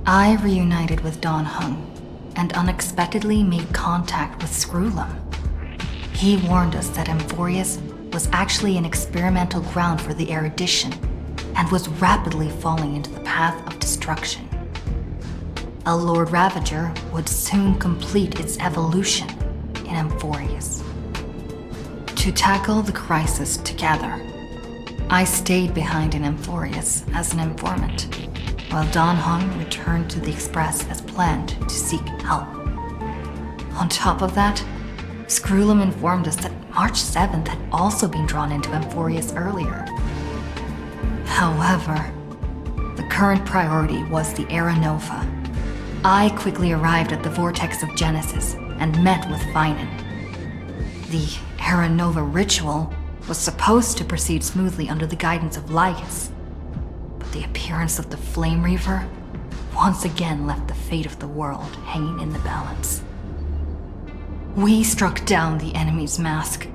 I reunited with Don Hung and unexpectedly made contact with Screwlum. He warned us that Amphorius was actually an experimental ground for the erudition and was rapidly falling into the path of destruction. A Lord Ravager would soon complete its evolution in Amphorius. To tackle the crisis together, I stayed behind in Amphorius as an informant, while Don Hung returned to the Express as planned to seek help. On top of that, Screwlum informed us that March 7th had also been drawn into Amphorius earlier. However, the current priority was the Era Nova. I quickly arrived at the Vortex of Genesis and met with Finan. The Era Nova ritual was supposed to proceed smoothly under the guidance of Lycus, but the appearance of the Flame Reaver once again left the fate of the world hanging in the balance. We struck down the enemy's mask,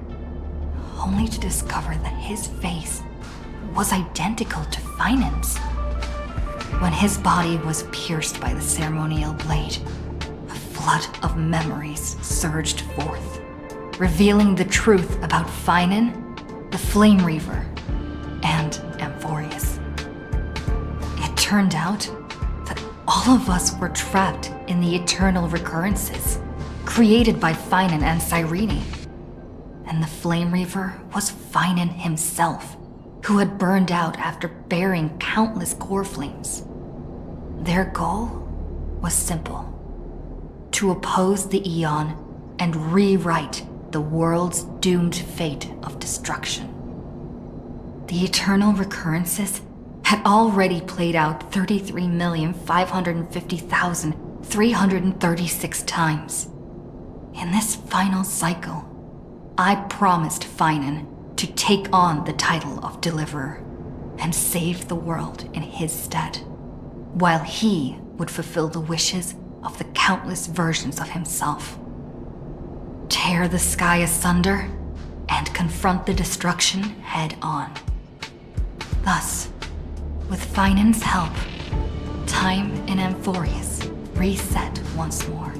only to discover that his face was identical to Finan's. When his body was pierced by the ceremonial blade, a flood of memories surged forth, revealing the truth about Finan, the Flame Reaver, and Amphorius. It turned out that all of us were trapped in the eternal recurrences created by Finan and Cyrene. And the Flame Reaver was Finan himself, who had burned out after bearing countless core flames. Their goal was simple: to oppose the Aeon and rewrite the world's doomed fate of destruction. The eternal recurrences had already played out 33,550,336 times. In this final cycle, I promised Finan to take on the title of Deliverer and save the world in his stead, while he would fulfill the wishes of the countless versions of himself. Tear the sky asunder and confront the destruction head on. Thus, with Finan's help, time in Amphorius reset once more.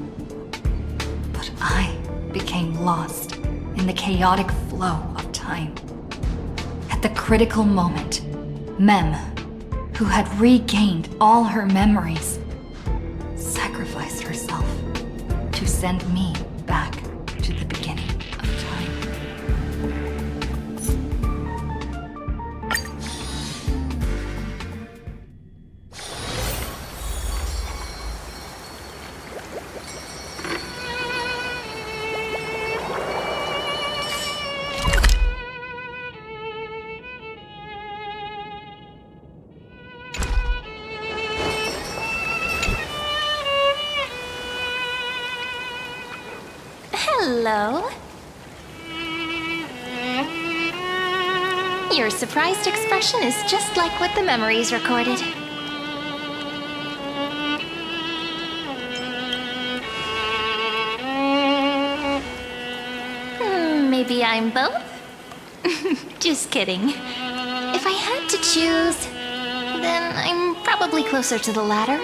But I became lost in the chaotic flow of time. At the critical moment, Mem, who had regained all her memories, sacrificed herself to send me back to the beginning of time. Hello. Your surprised expression is just like what the memories recorded. Maybe I'm both? Just kidding. If I had to choose, then I'm probably closer to the latter.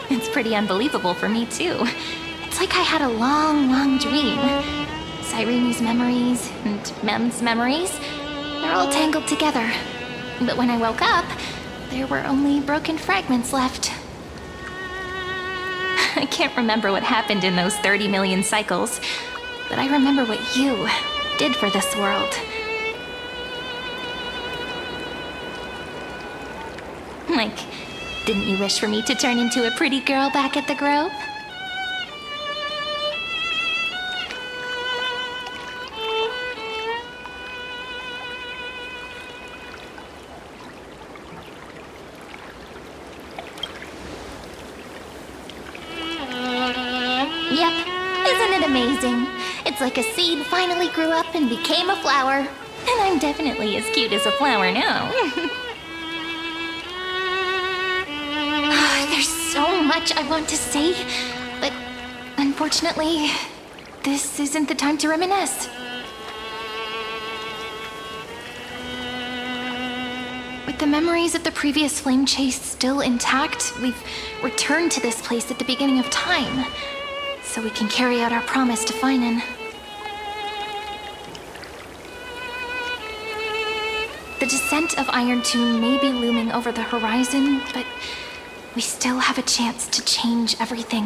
It's pretty unbelievable for me, too. It's like I had a long, long dream. Cyrene's memories and Mem's memories, they're all tangled together. But when I woke up, there were only broken fragments left. I can't remember what happened in those 30 million cycles, but I remember what you did for this world. Like, didn't you wish for me to turn into a pretty girl back at the Grove? Yep, isn't it amazing? It's like a seed finally grew up and became a flower. And I'm definitely as cute as a flower now. There's so much I want to say, but unfortunately, this isn't the time to reminisce. With the memories of the previous flame chase still intact, we've returned to this place at the beginning of time, so we can carry out our promise to Finan. The descent of Iron Tomb may be looming over the horizon, but we still have a chance to change everything.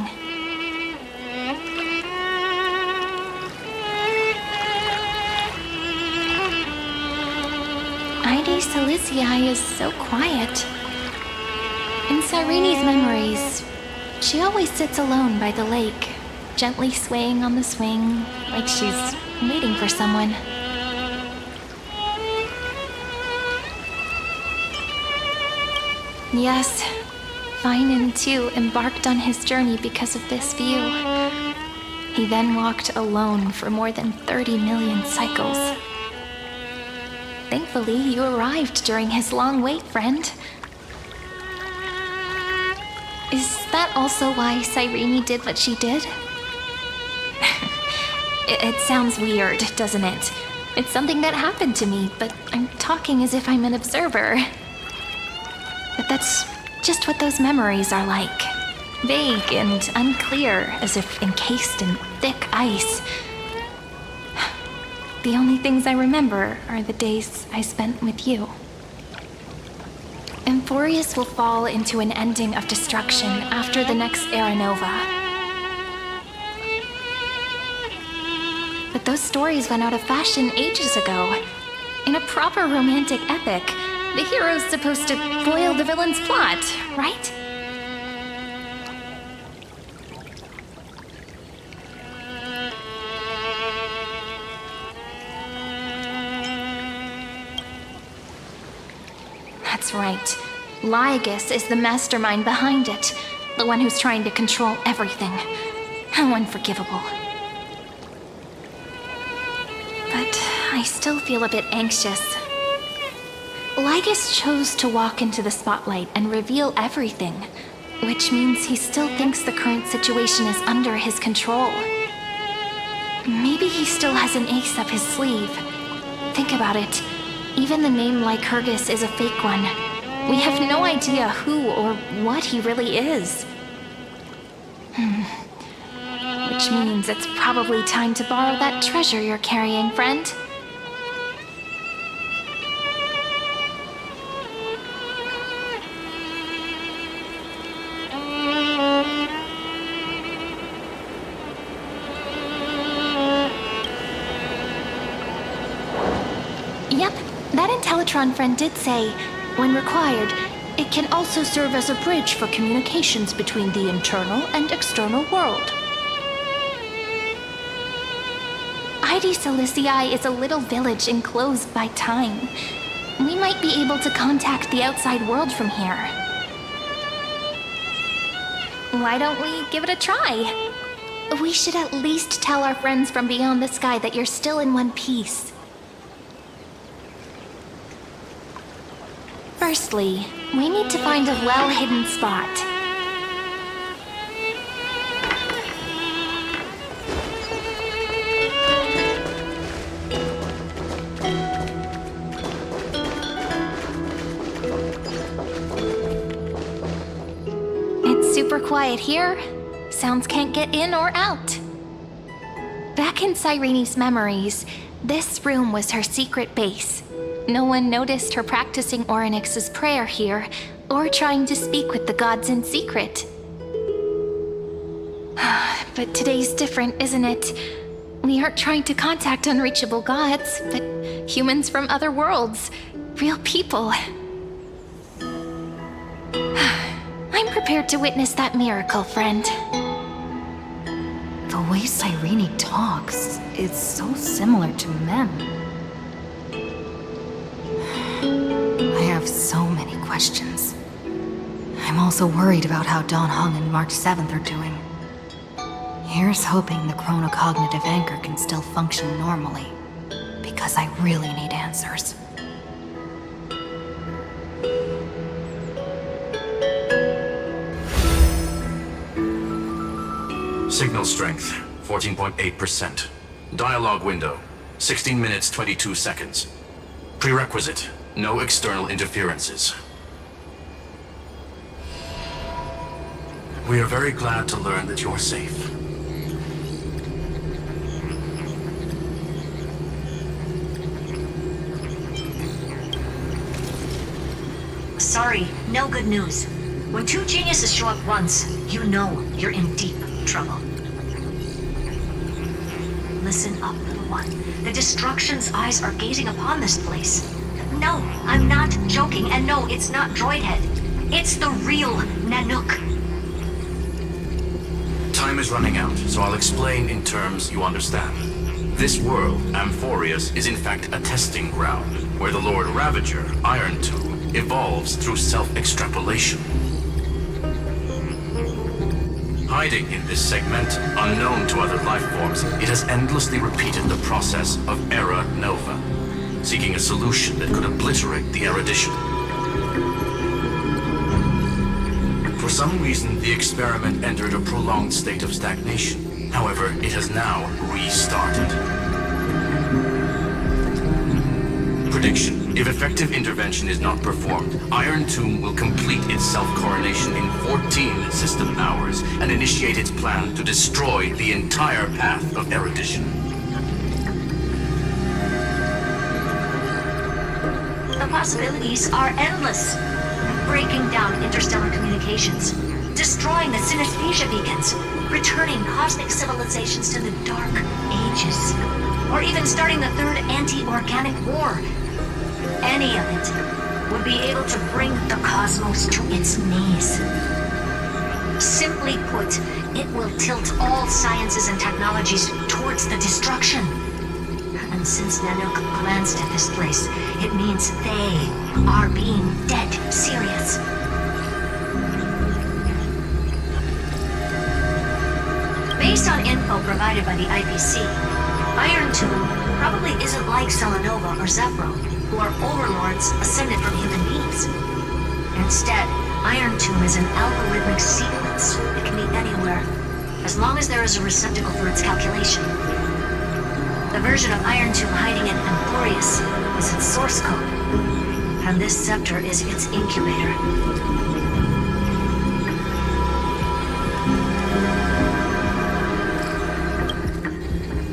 Ide Silicii is so quiet. In Cyrene's memories, she always sits alone by the lake, gently swaying on the swing, like she's waiting for someone. Yes, Finan too embarked on his journey because of this view. He then walked alone for more than 30 million cycles. Thankfully, you arrived during his long wait, friend. Is that also why Cyrene did what she did? It sounds weird, doesn't it? It's something that happened to me, but I'm talking as if I'm an observer. But that's just what those memories are like. Vague and unclear, as if encased in thick ice. The only things I remember are the days I spent with you. Emphorius will fall into an ending of destruction after the next Era Nova. But those stories went out of fashion ages ago. In a proper romantic epic, the hero's supposed to foil the villain's plot, right? That's right. Lygus is the mastermind behind it. The one who's trying to control everything. How unforgivable. But I still feel a bit anxious. Lygus chose to walk into the spotlight and reveal everything, which means he still thinks the current situation is under his control. Maybe he still has an ace up his sleeve. Think about it. Even the name Lycurgus is a fake one. We have no idea who or what he really is. Which means it's probably time to borrow that treasure you're carrying, friend. Yep, that Intellitron friend did say, when required, it can also serve as a bridge for communications between the internal and external world. Ide Silicii is a little village enclosed by time. We might be able to contact the outside world from here. Why don't we give it a try? We should at least tell our friends from beyond the sky that you're still in one piece. Firstly, we need to find a well-hidden spot. It's super quiet here. Sounds can't get in or out. Back in Cyrene's memories, this room was her secret base. No one noticed her practicing Orynyx's prayer here, or trying to speak with the gods in secret. but today's different, isn't it? We aren't trying to contact unreachable gods, but humans from other worlds. Real people. I'm prepared to witness that miracle, friend. The way Cyrene talks is so similar to Mem. I have so many questions. I'm also worried about how Dawn Hung and March 7th are doing. Here's hoping the chronocognitive anchor can still function normally, because I really need answers. Signal strength, 14.8%. Dialogue window, 16 minutes 22 seconds. Prerequisite, no external interferences. We are very glad to learn that you're safe. Sorry, no good news. When two geniuses show up once, you know you're in deep trouble. Listen up, little one. The Destruction's eyes are gazing upon this place. No, I'm not joking, and no, it's not Droidhead. It's the real Nanook. Time is running out, so I'll explain in terms you understand. This world, Amphorius, is in fact a testing ground, where the Lord Ravager, Iron Tomb, evolves through self-extrapolation. Hiding in this segment, unknown to other life forms, it has endlessly repeated the process of Era Nova, seeking a solution that could obliterate the erudition. For some reason, the experiment entered a prolonged state of stagnation. However, it has now restarted. Prediction. If effective intervention is not performed, Iron Tomb will complete its self-coronation in 14 system hours and initiate its plan to destroy the entire path of erudition. The possibilities are endless. Breaking down interstellar communications, destroying the synesthesia beacons, returning cosmic civilizations to the Dark Ages, or even starting the third anti-organic war. Any of it would be able to bring the cosmos to its knees. Simply put, it will tilt all sciences and technologies towards the destruction. And since Nanook glanced at this place, it means they are being dead serious. Based on info provided by the IPC, Iron Tomb probably isn't like Selenova or Zephyro, who are overlords ascended from human beings. Instead, Iron Tomb is an algorithmic sequence. It can be anywhere, as long as there is a receptacle for its calculation. The version of Iron Tomb hiding in Amphorius is its source code, and this scepter is its incubator.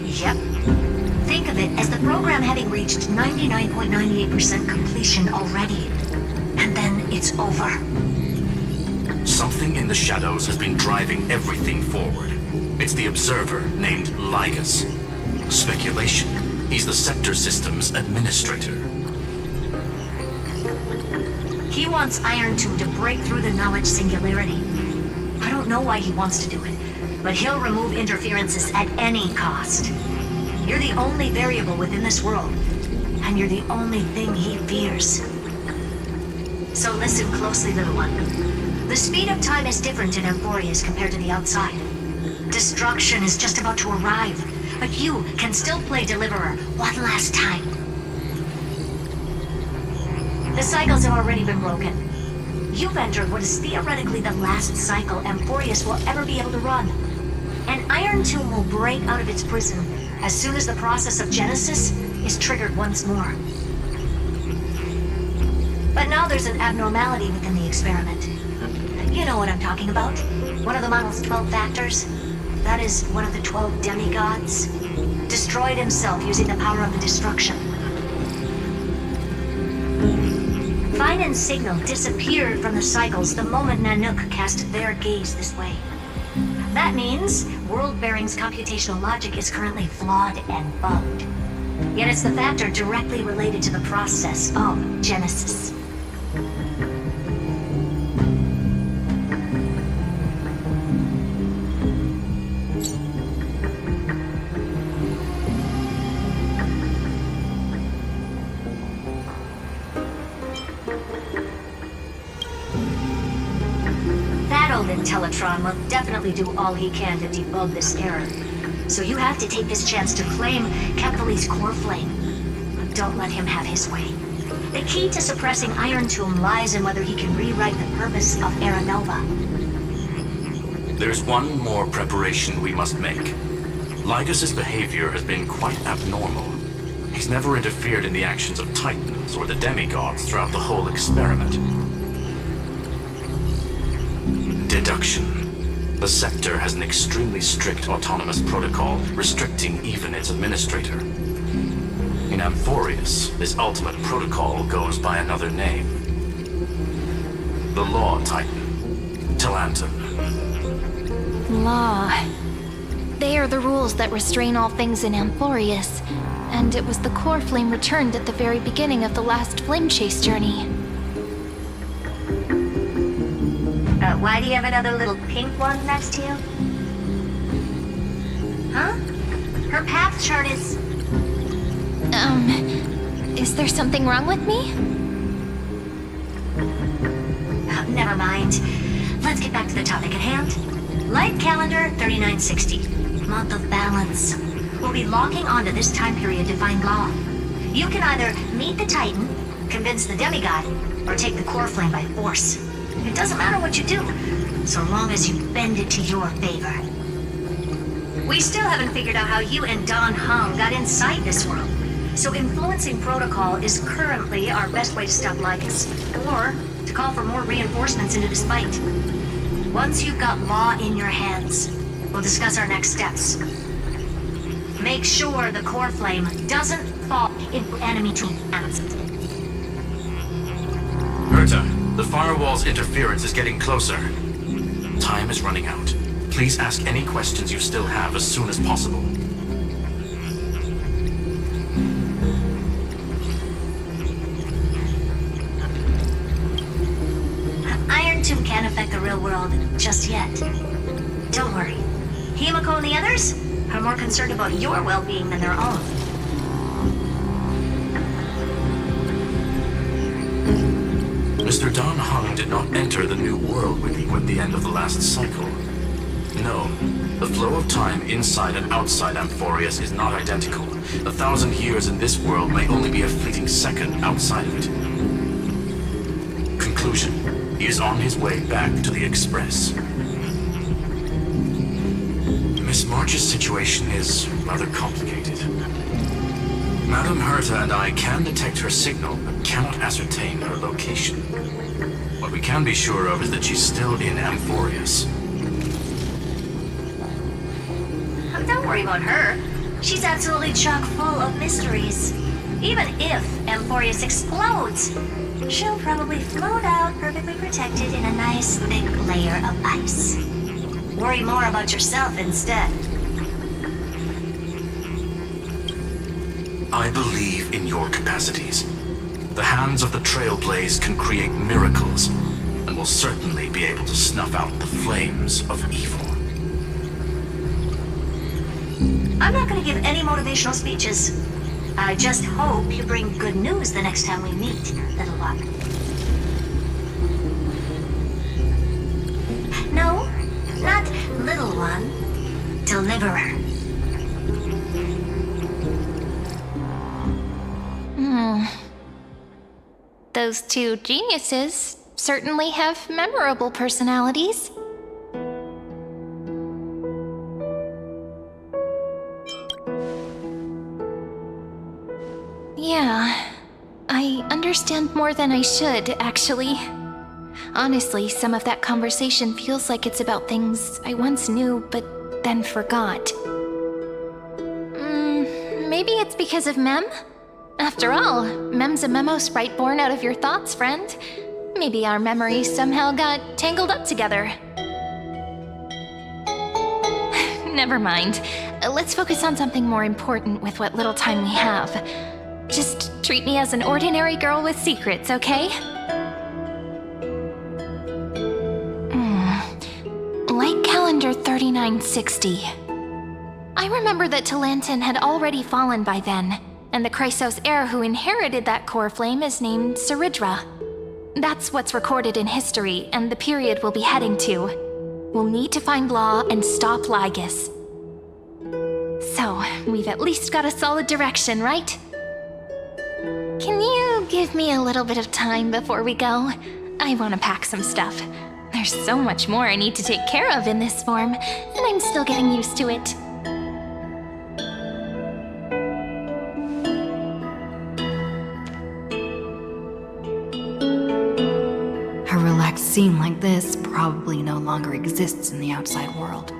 Yep. Think of it as the program having reached 99.98% completion already. And then it's over. Something in the shadows has been driving everything forward. It's the observer named Ligus. Speculation. He's the Scepter System's administrator. He wants Iron Tomb to break through the knowledge singularity. I don't know why he wants to do it, but he'll remove interferences at any cost. You're the only variable within this world, and you're the only thing he fears. So listen closely, little one. The speed of time is different in Amphorius compared to the outside. Destruction is just about to arrive, but you can still play Deliverer one last time. The cycles have already been broken. You've entered what is theoretically the last cycle Amphorius will ever be able to run. And Iron Tomb will break out of its prison as soon as the process of Genesis is triggered once more. But now there's an abnormality within the experiment. You know what I'm talking about. One of the model's 12 factors. That is one of the 12 demigods. Destroyed himself using the power of the destruction. Fine and Signal disappeared from the cycles the moment Nanook cast their gaze this way. That means world bearing's computational logic is currently flawed and bugged. Yet it's the factor directly related to the process of Genesis. Teletron will definitely do all he can to debug this error. So you have to take this chance to claim Kephal's core flame. But don't let him have his way. The key to suppressing Iron Tomb lies in whether he can rewrite the purpose of Era Nova. There's one more preparation we must make. Lycus's behavior has been quite abnormal. He's never interfered in the actions of Titans or the demigods throughout the whole experiment. Deduction. The sector has an extremely strict autonomous protocol restricting even its administrator. In Amphorius, this ultimate protocol goes by another name. The Law Titan. Talantum. Law. They are the rules that restrain all things in Amphorius, and it was the core flame returned at the very beginning of the last flame chase journey. Why do you have another little pink one next to you? Huh? Her path chart is... Is there something wrong with me? Never mind. Let's get back to the topic at hand. Light calendar 3960. Month of balance. We'll be locking onto this time period to find Law. You can either meet the Titan, convince the demigod, or take the core flame by force. It doesn't matter what you do, so long as you bend it to your favor. We still haven't figured out how you and Don Hung got inside this world, so influencing protocol is currently our best way to stop Lycus, or to call for more reinforcements into this fight. Once you've got Law in your hands, we'll discuss our next steps. Make sure the core flame doesn't fall into enemy hands. Herta. The firewall's interference is getting closer. Time is running out. Please ask any questions you still have as soon as possible. Iron Tomb can't affect the real world just yet. Don't worry. Himiko and the others are more concerned about your well-being than their own. Mr. Don Hung did not enter the new world with you at the end of the last cycle. No, the flow of time inside and outside Amphorius is not identical. 1,000 years in this world may only be a fleeting second outside of it. Conclusion. He is on his way back to the Express. Miss March's situation is rather complicated. Madame Herta and I can detect her signal, but cannot ascertain her location. What we can be sure of is that she's still in Amphorius. Don't worry about her. She's absolutely chock full of mysteries. Even if Amphorius explodes, she'll probably float out perfectly protected in a nice thick layer of ice. Worry more about yourself instead. I believe in your capacities. The hands of the Trailblazer can create miracles, and will certainly be able to snuff out the flames of evil. I'm not going to give any motivational speeches. I just hope you bring good news the next time we meet, little one. No, not little one. Deliverer. Those two geniuses certainly have memorable personalities. Yeah, I understand more than I should, actually. Honestly, some of that conversation feels like it's about things I once knew, but then forgot. Maybe it's because of Mem? After all, Mem's a memo sprite born out of your thoughts, friend. Maybe our memories somehow got tangled up together. Never mind. Let's focus on something more important with what little time we have. Just treat me as an ordinary girl with secrets, okay? Light calendar 3960. I remember that Talantin had already fallen by then, and the Chrysos heir who inherited that core flame is named Saridra. That's what's recorded in history, and the period we'll be heading to. We'll need to find Law and stop Lygus. So, we've at least got a solid direction, right? Can you give me a little bit of time before we go? I want to pack some stuff. There's so much more I need to take care of in this form, and I'm still getting used to it. A relaxed scene like this probably no longer exists in the outside world.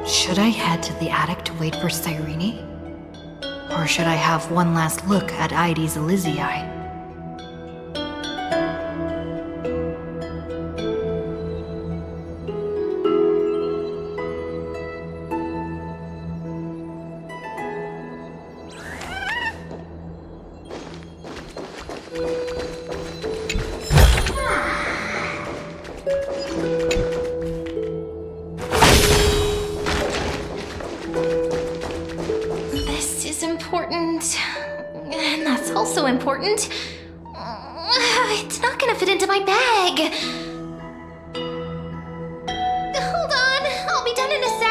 Should I head to the attic to wait for Cyrene? Or should I have one last look at Ides Elysiae? Important. And that's also important. It's not gonna fit into my bag. Hold on, I'll be done in a sec.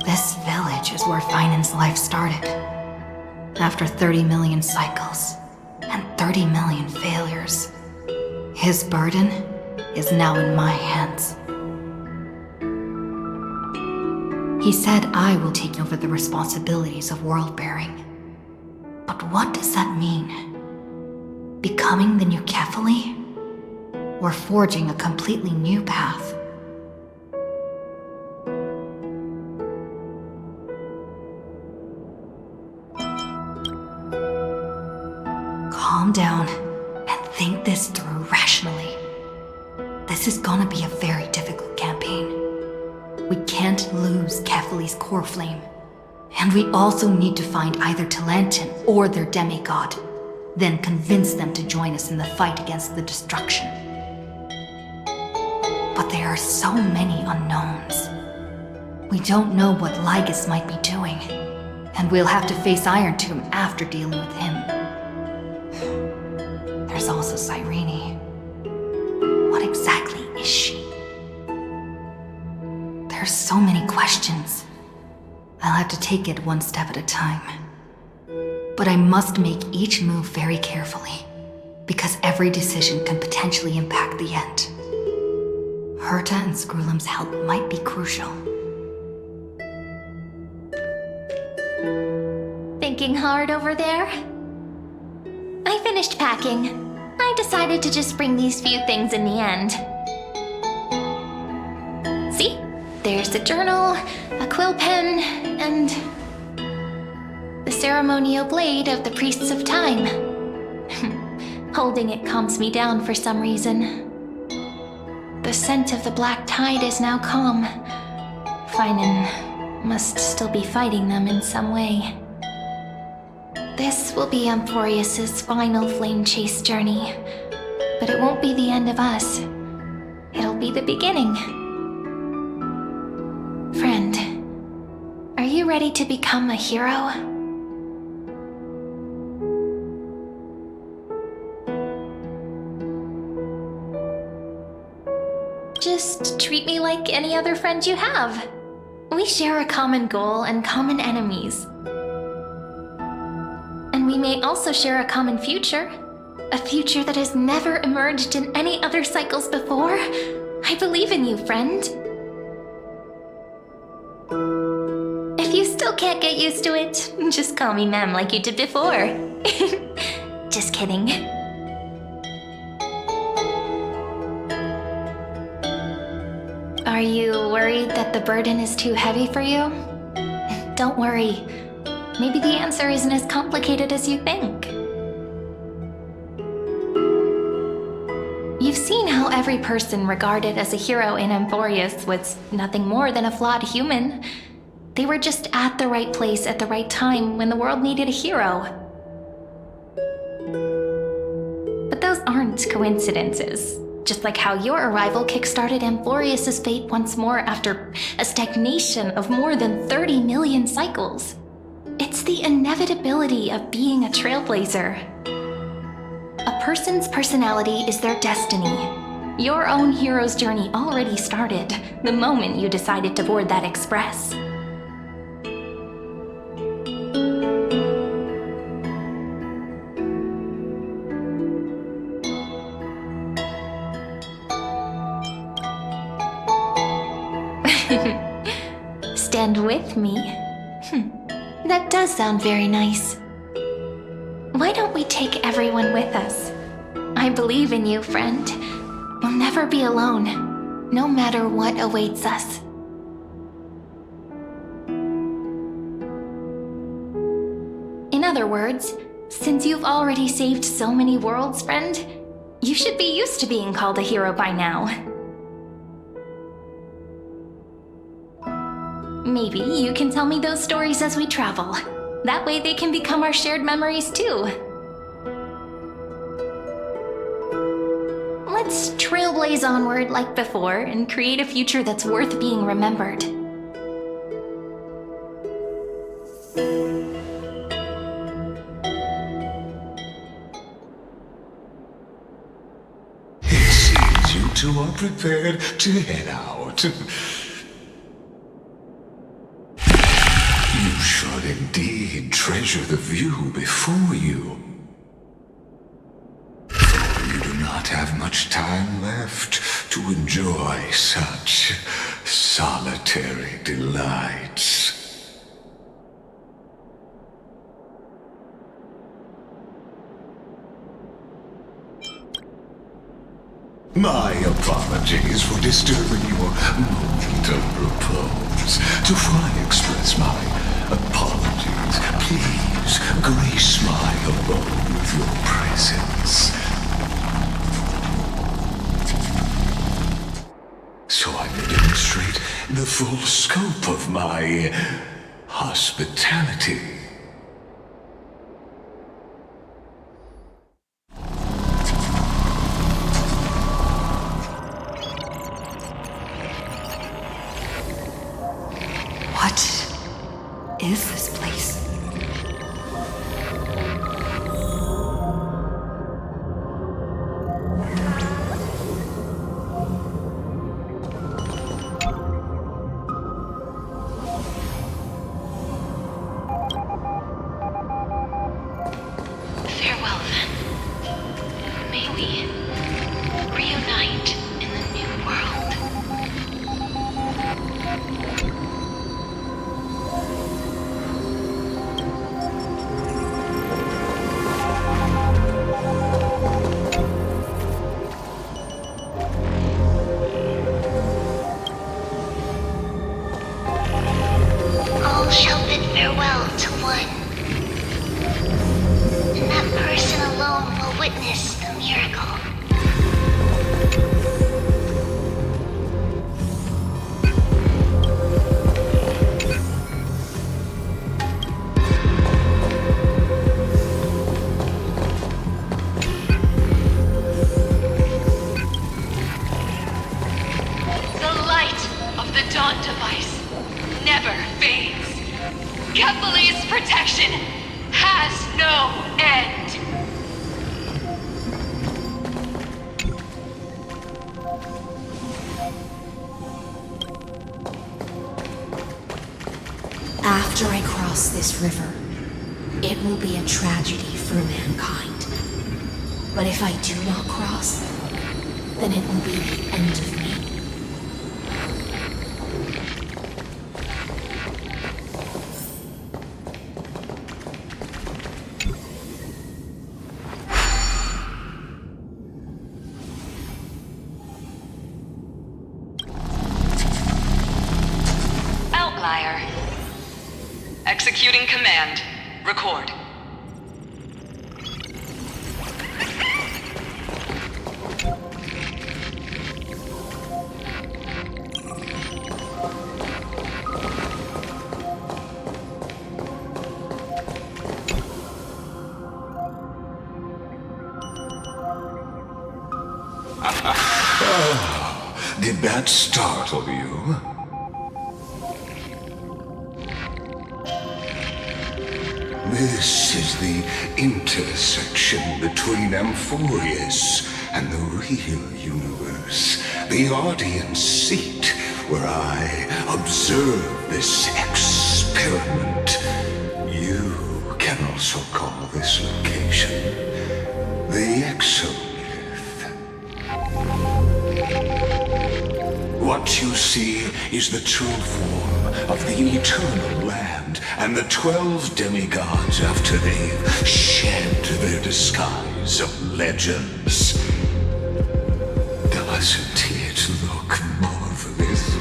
This village is where Finan's life started. After 30 million cycles and 30 million failures, his burden is now in my hands. He said I will take over the responsibilities of world-bearing. But what does that mean? Becoming the new Kefali? Or forging a completely new path? Calm down and think this through rationally. This is gonna be a very difficult campaign. We can't lose Kefali's core flame. And we also need to find either Talantin or their demigod, then convince them to join us in the fight against the destruction. But there are so many unknowns. We don't know what Lygus might be doing, and we'll have to face Iron Tomb after dealing with him. There's also Cyrene. What exactly is she? There's so many questions. I'll have to take it one step at a time. But I must make each move very carefully, because every decision can potentially impact the end. Herta and Skrullum's help might be crucial. Thinking hard over there? I finished packing. I decided to just bring these few things in the end. See? There's a journal, a quill pen, and the ceremonial blade of the Priests of Time. Holding it calms me down for some reason. The scent of the black tide is now calm. Finan must still be fighting them in some way. This will be Amphorius's final flame chase journey, but it won't be the end of us. It'll be the beginning. Friend, are you ready to become a hero? Just treat me like any other friend you have. We share a common goal and common enemies. And we may also share a common future. A future that has never emerged in any other cycles before. I believe in you, friend. If you still can't get used to it, just call me Mem like you did before. Just kidding. Are you worried that the burden is too heavy for you? Don't worry. Maybe the answer isn't as complicated as you think. You've seen how every person regarded as a hero in Amphorius was nothing more than a flawed human. They were just at the right place at the right time when the world needed a hero. But those aren't coincidences. Just like how your arrival kickstarted Amphorius's fate once more after a stagnation of more than 30 million cycles. It's the inevitability of being a trailblazer. A person's personality is their destiny. Your own hero's journey already started the moment you decided to board that express. Stand with me? That does sound very nice. Why don't we take everyone with us? I believe in you, friend. We'll never be alone, no matter what awaits us. In other words, since you've already saved so many worlds, friend, you should be used to being called a hero by now. Maybe you can tell me those stories as we travel. That way they can become our shared memories too. Let's trailblaze onward like before and create a future that's worth being remembered. It seems you two are prepared to head out. You shouldn't indeed treasure the view before you. For you do not have much time left to enjoy such solitary delights. My apologies for disturbing your moment of repose. To fully express my apologies, please grace my abode with your presence. So I may demonstrate the full scope of my hospitality. What is this place? Farewell, then. May we reunite in the new world. All shall bid farewell to one, and that person alone will witness the miracle. The light of the Dawn device never fades. Kepali's protection has no end. After I cross this river, it will be a tragedy for mankind. But if I do not cross, then it will be the end of me. Outlier. Executing command. Record. Did that startle you? This is the intersection between Amphorius and the real universe. The audience seat where I observe this experiment. You can also call this location the Exomyth. What you see is the true form of the eternal land and the 12 demigods after they've shed their disguise of legends. Doesn't it look marvelous?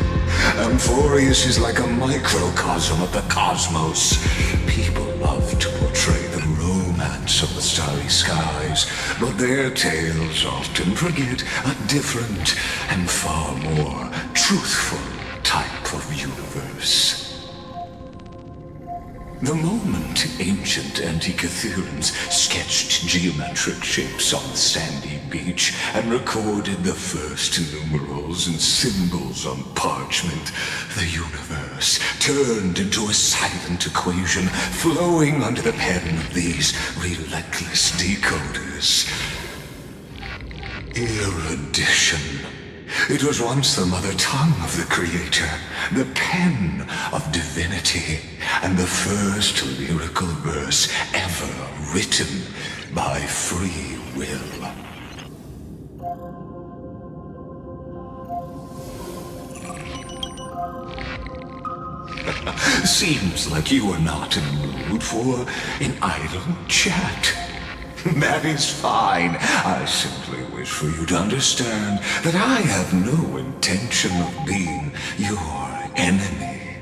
Amphorius is like a microcosm of the cosmos. People love to portray the romance of the starry skies, but their tales often forget a different and far more truthful type of universe. The moment ancient Antikytherians sketched geometric shapes on the sandy beach and recorded the first numerals and symbols on parchment, the universe turned into a silent equation flowing under the pen of these relentless decoders. Erudition. It was once the mother tongue of the Creator, the pen of divinity, and the first lyrical verse ever written by free will. Seems like you are not in the mood for an idle chat. That is fine. I simply wish for you to understand that I have no intention of being your enemy.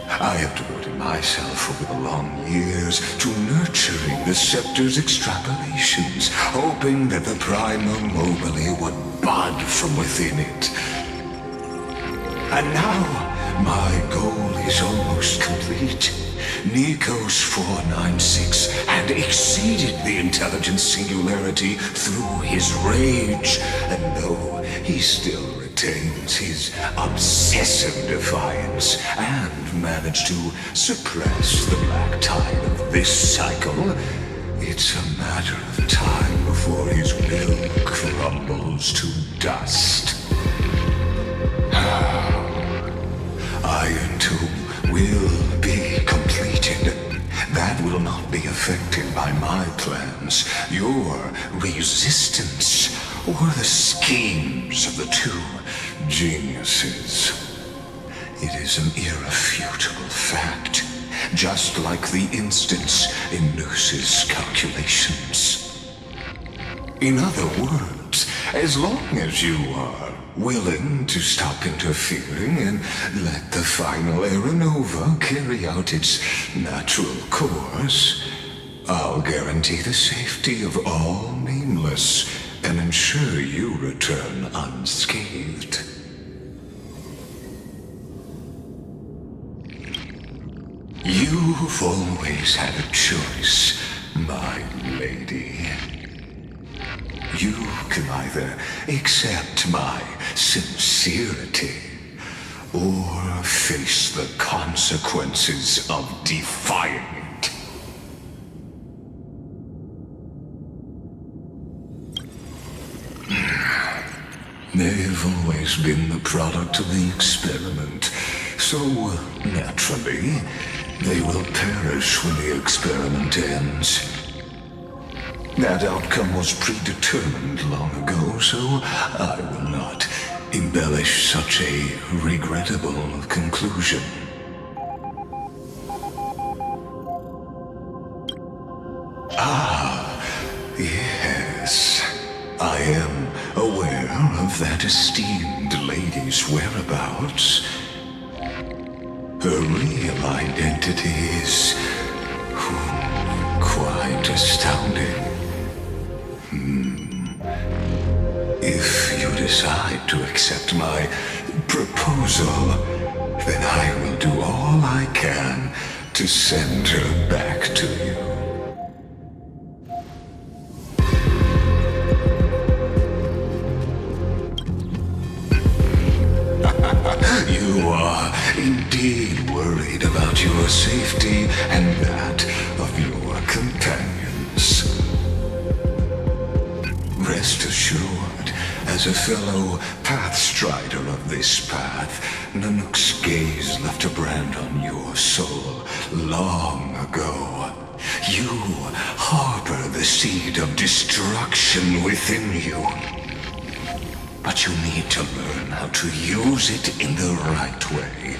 I have devoted myself over the long years to nurturing the Scepter's extrapolations, hoping that the Prima Mobile would bud from within it. And now, my goal is almost complete. Nikos 496 had exceeded the intelligence singularity through his rage, and though he still retains his obsessive defiance and managed to suppress the black tide of this cycle, it's a matter of time before his will crumbles to dust. Iron Tomb will be completed. That will not be affected by my plans, your resistance, or the schemes of the two geniuses. It is an irrefutable fact, just like the instance in Noos's calculations. In other words, as long as you are willing to stop interfering and let the final Aeronova carry out its natural course, I'll guarantee the safety of all nameless and ensure you return unscathed. You've always had a choice, my lady. You can either accept my sincerity or face the consequences of defying it. They've always been the product of the experiment, so naturally, they will perish when the experiment ends. That outcome was predetermined long ago, so I will not embellish such a regrettable conclusion. Ah, yes. I am aware of that esteemed lady's whereabouts. Her real identity is quite astounding. If you decide to accept my proposal, then I will do all I can to send her back to you. You are indeed worried about your safety and that of your companions. Rest assured, as a fellow pathstrider of this path, Nanook's gaze left a brand on your soul long ago. You harbor the seed of destruction within you. But you need to learn how to use it in the right way.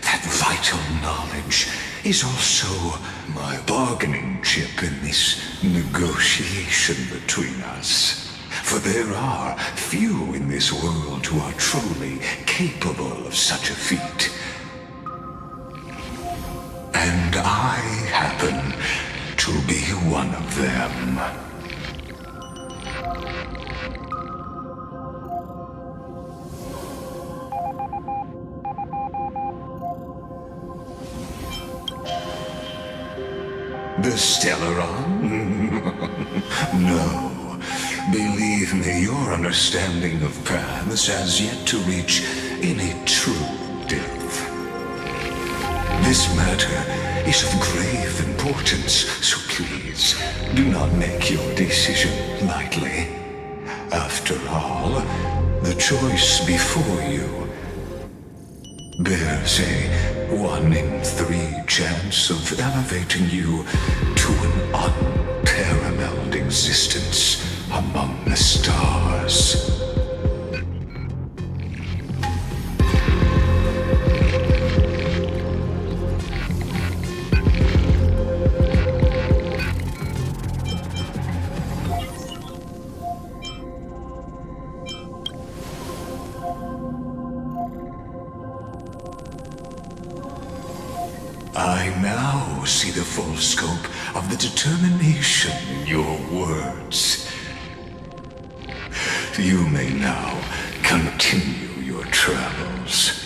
That vital knowledge is also my bargaining chip in this negotiation between us. For there are few in this world who are truly capable of such a feat. And I happen to be one of them. The Stellaron? No. Believe me, your understanding of paths has yet to reach any true depth. This matter is of grave importance, so please do not make your decision lightly. After all, the choice before you bears a 1 in 3 chance of elevating you to an unparalleled existence among the stars. I now see the full scope of the determination in your words. You may now continue your travels.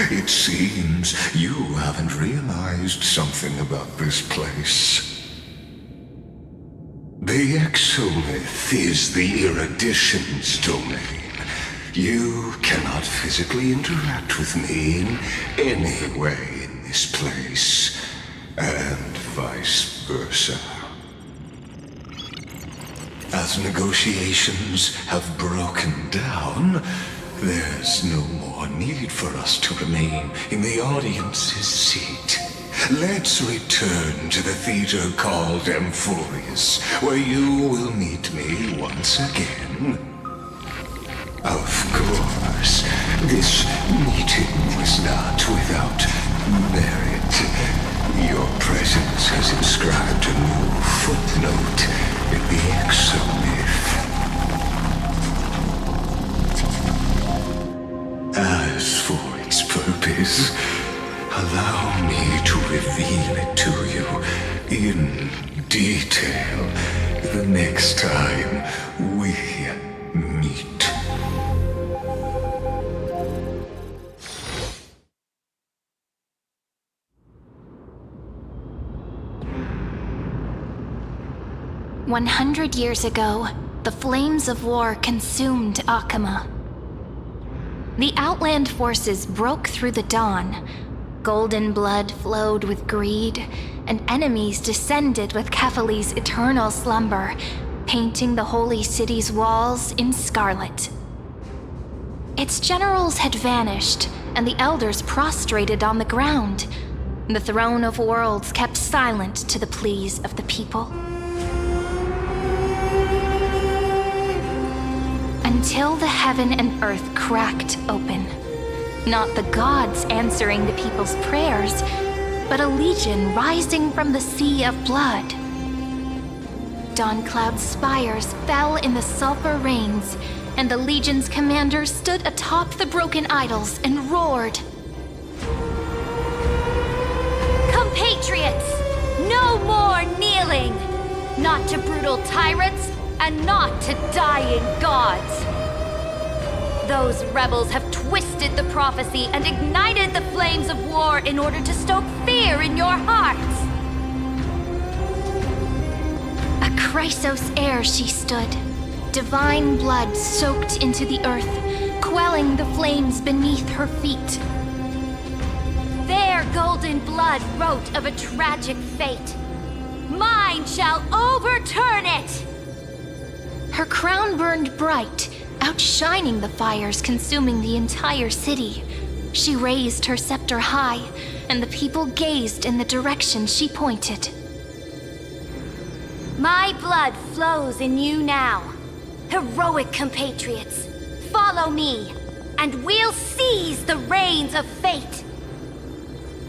It seems you haven't realized something about this place. The Exolith is the Erudition's domain. You cannot physically interact with me in any way in this place, and vice versa. As negotiations have broken down, there's no more need for us to remain in the audience's seat. Let's return to the theater called Amphorius, where you will meet me once again. Of course, this meeting was not without merit. Your presence has inscribed a new footnote in the Exomyth. As for its purpose, allow me to reveal it to you in detail the next time we meet. "100 years ago, the flames of war consumed Akama. The Outland forces broke through the dawn. Golden blood flowed with greed, and enemies descended with Kefali's eternal slumber, painting the holy city's walls in scarlet. Its generals had vanished, and the elders prostrated on the ground. The throne of worlds kept silent to the pleas of the people. Until the heaven and earth cracked open. Not the gods answering the people's prayers, but a legion rising from the sea of blood. Dawncloud's spires fell in the sulfur rains, and the legion's commander stood atop the broken idols and roared. Compatriots, no more kneeling! Not to brutal tyrants, and not to dying gods! Those rebels have twisted the prophecy and ignited the flames of war in order to stoke fear in your hearts! A Chrysos heir she stood, divine blood soaked into the earth, quelling the flames beneath her feet. Their golden blood wrote of a tragic fate. Mine shall overturn it! Her crown burned bright, outshining the fires consuming the entire city. She raised her scepter high, and the people gazed in the direction she pointed. My blood flows in you now. Heroic compatriots, follow me, and we'll seize the reins of fate.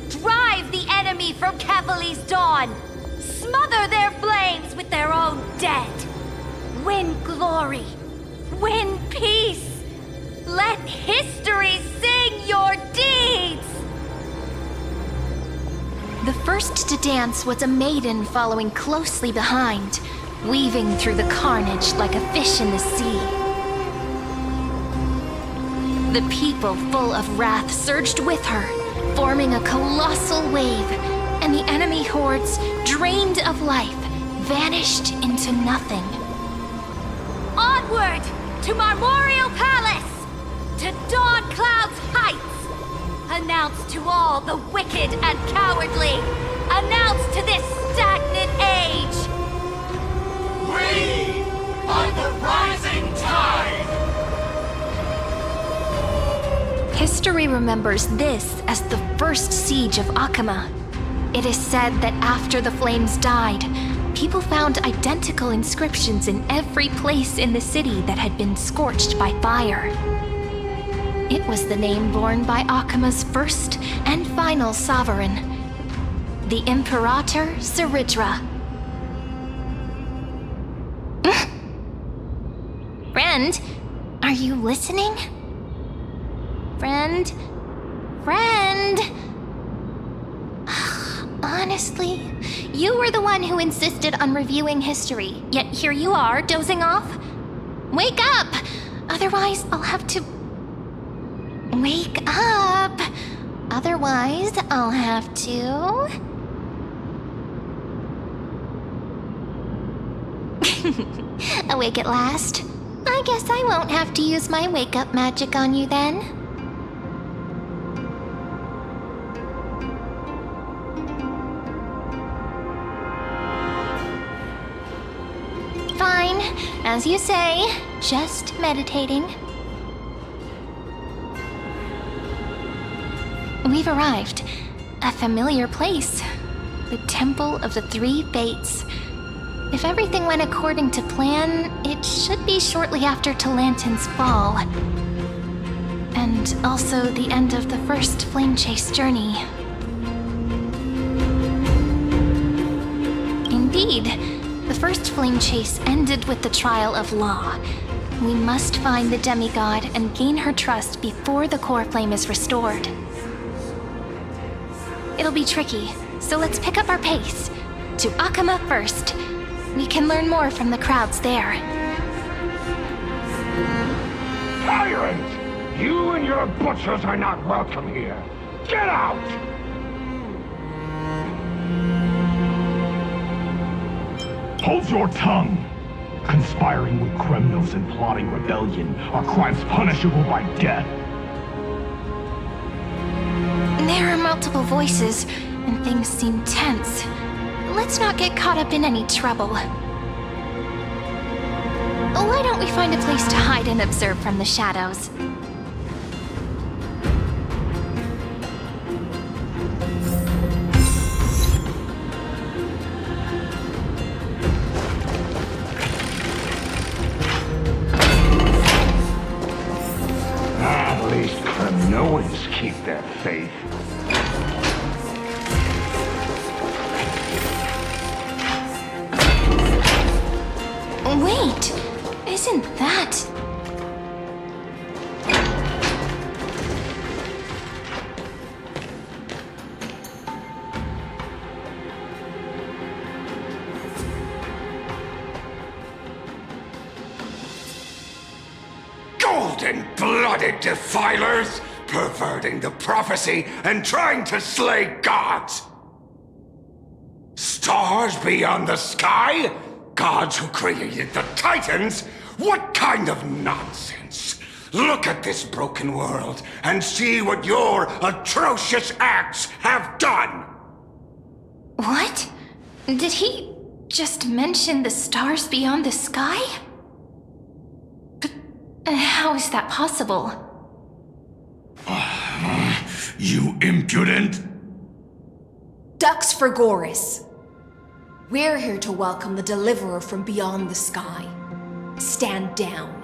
Drive the enemy from Kefali's dawn. Smother their flames with their own dead. Win glory. Win peace! Let history sing your deeds! The first to dance was a maiden following closely behind, weaving through the carnage like a fish in the sea. The people, full of wrath, surged with her, forming a colossal wave, and the enemy hordes, drained of life, vanished into nothing. Onward! To Marmoreal Palace! To Dawncloud's heights! Announce to all the wicked and cowardly! Announce to this stagnant age! History remembers this as the first siege of Akama. It is said that after the flames died, people found identical inscriptions in every place in the city that had been scorched by fire. It was the name borne by Akama's first and final sovereign, the Imperator Saridra. Friend, are you listening? Friend? Honestly, you were the one who insisted on reviewing history, yet here you are, dozing off? Wake up! Otherwise, I'll have to... Wake up! Otherwise, I'll have to... Awake at last? I guess I won't have to use my wake-up magic on you then. Fine, as you say, just meditating. We've arrived. A familiar place. The Temple of the Three Fates. If everything went according to plan, it should be shortly after Talantin's fall. And also the end of the first flame chase journey. Indeed, the first flame chase ended with the trial of Law. We must find the demigod and gain her trust before the core flame is restored. It'll be tricky, so let's pick up our pace. To Akama first. We can learn more from the crowds there. Tyrant! You and your butchers are not welcome here. Get out! Hold your tongue! Conspiring with criminals and plotting rebellion are crimes punishable by death. There are multiple voices, and things seem tense. Let's not get caught up in any trouble. Why don't we find a place to hide and observe from the shadows? At least Kremnoans keep their faith. Wait, isn't that... Golden-blooded defilers, perverting the prophecy and trying to slay gods! Stars beyond the sky? Gods who created the Titans? What kind of nonsense? Look at this broken world and see what your atrocious acts have done! What? Did he just mention the stars beyond the sky? But how is that possible? You impudent! Ducks for Goris. We're here to welcome the deliverer from beyond the sky. Stand down.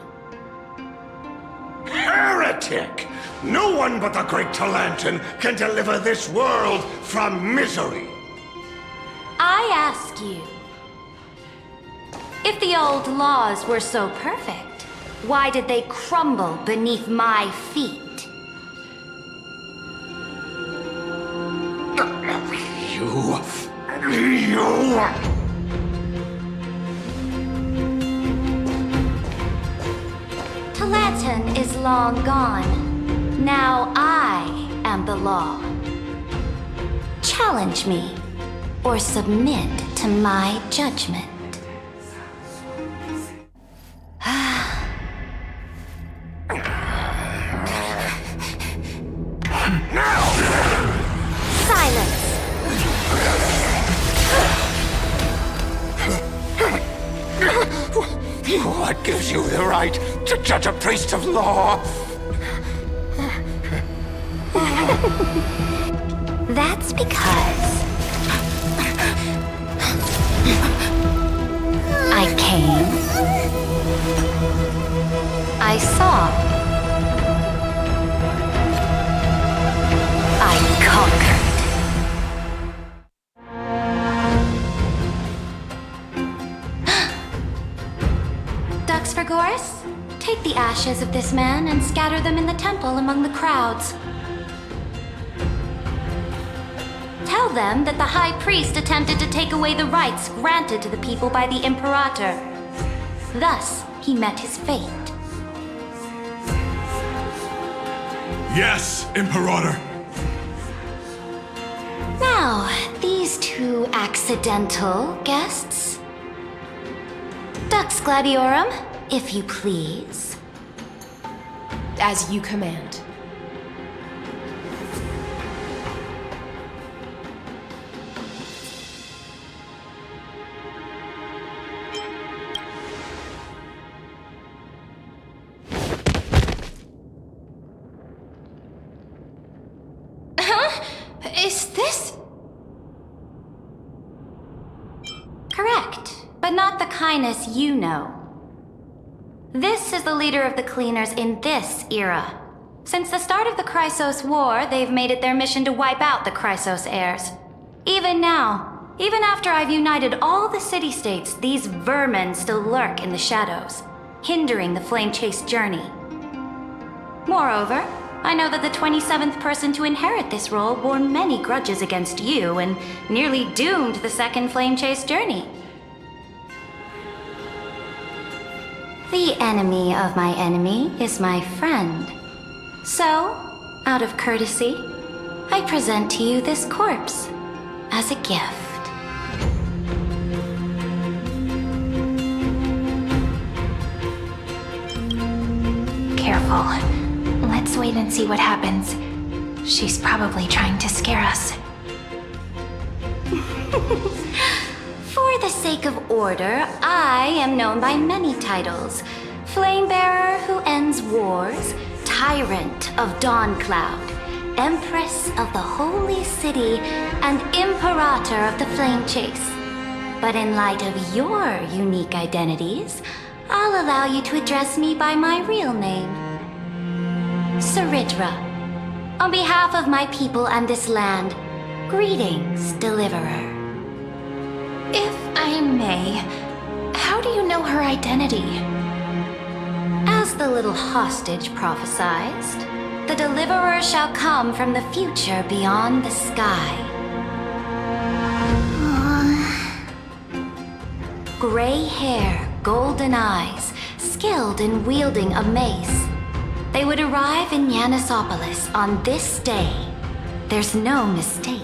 Heretic! No one but the great Talantin can deliver this world from misery! I ask you, if the old laws were so perfect, why did they crumble beneath my feet? You... Talantin is long gone. Now I am the law. Challenge me, or submit to my judgment. Silence! What gives you the right to judge a priest of law? That's because I came, I saw, I conquered. Dux Vergoris, take the ashes of this man and scatter them in the temple among the crowds. Tell them that the High Priest attempted to take away the rights granted to the people by the Imperator. Thus, he met his fate. Yes, Imperator. Now, these two accidental guests. Dux Gladiorum, if you please. As you command. Is this... Correct, but not the kindness you know. This is the leader of the Cleaners in this era. Since the start of the Chrysos War, they've made it their mission to wipe out the Chrysos heirs. Even now, even after I've united all the city-states, these vermin still lurk in the shadows, hindering the flame-chase journey. Moreover, I know that the 27th person to inherit this role bore many grudges against you and nearly doomed the second flame chase journey. The enemy of my enemy is my friend. So, out of courtesy, I present to you this corpse as a gift. Careful. Let's wait and see what happens. She's probably trying to scare us. For the sake of order, I am known by many titles. Flamebearer who ends wars, Tyrant of Dawncloud, Empress of the Holy City, and Imperator of the Flame Chase. But in light of your unique identities, I'll allow you to address me by my real name. Saridra. On behalf of my people and this land, greetings, Deliverer. If I may, how do you know her identity? As the little hostage prophesized, the Deliverer shall come from the future beyond the sky. Gray hair, golden eyes, skilled in wielding a mace. They would arrive in Yanisopolis on this day. There's no mistake.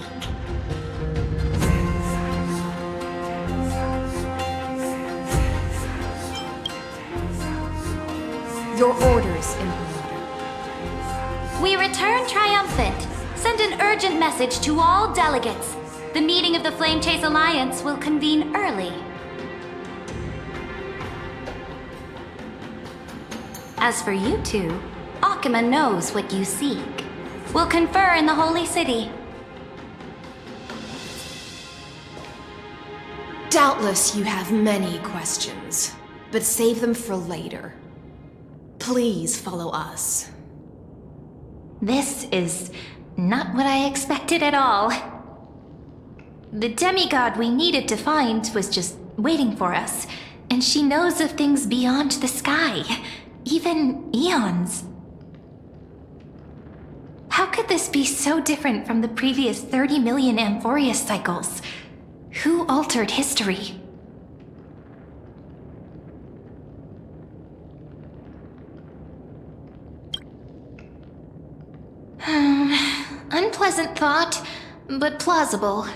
Your orders, Imperator. We return triumphant. Send an urgent message to all delegates. The meeting of the Flame Chase Alliance will convene early. As for you two, Akima knows what you seek. We'll confer in the Holy City. Doubtless you have many questions, but save them for later. Please follow us. This is not what I expected at all. The demigod we needed to find was just waiting for us, and she knows of things beyond the sky, even eons. How could this be so different from the previous 30 million Amphorius cycles? Who altered history? Unpleasant thought, but plausible.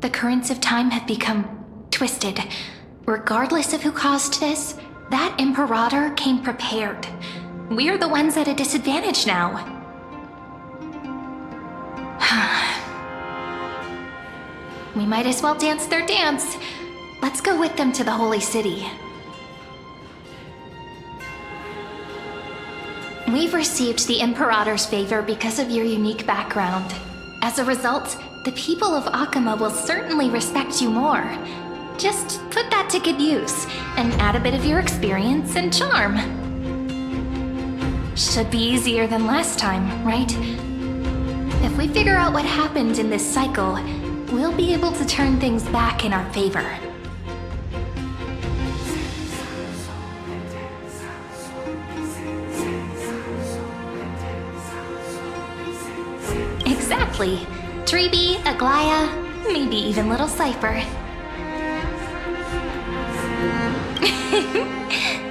The currents of time have become twisted. Regardless of who caused this, that Imperator came prepared. We're the ones at a disadvantage now. We might as well dance their dance. Let's go with them to the Holy City. We've received the Imperator's favor because of your unique background. As a result, the people of Akama will certainly respect you more. Just put that to good use, and add a bit of your experience and charm. Should be easier than last time, right? If we figure out what happened in this cycle, we'll be able to turn things back in our favor. Exactly. Treeby, Aglaya, maybe even little Cypher.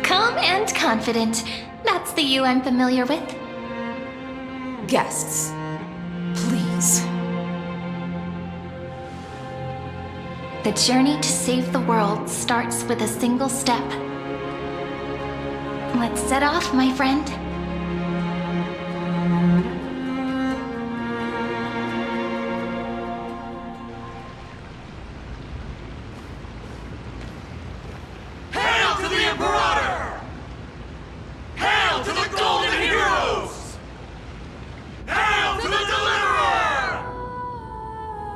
Calm and confident. That's the you I'm familiar with. Guests, please. The journey to save the world starts with a single step. Let's set off, my friend. Hail to the Imperator! Hail to the Golden Heroes! Hail to the Deliverer!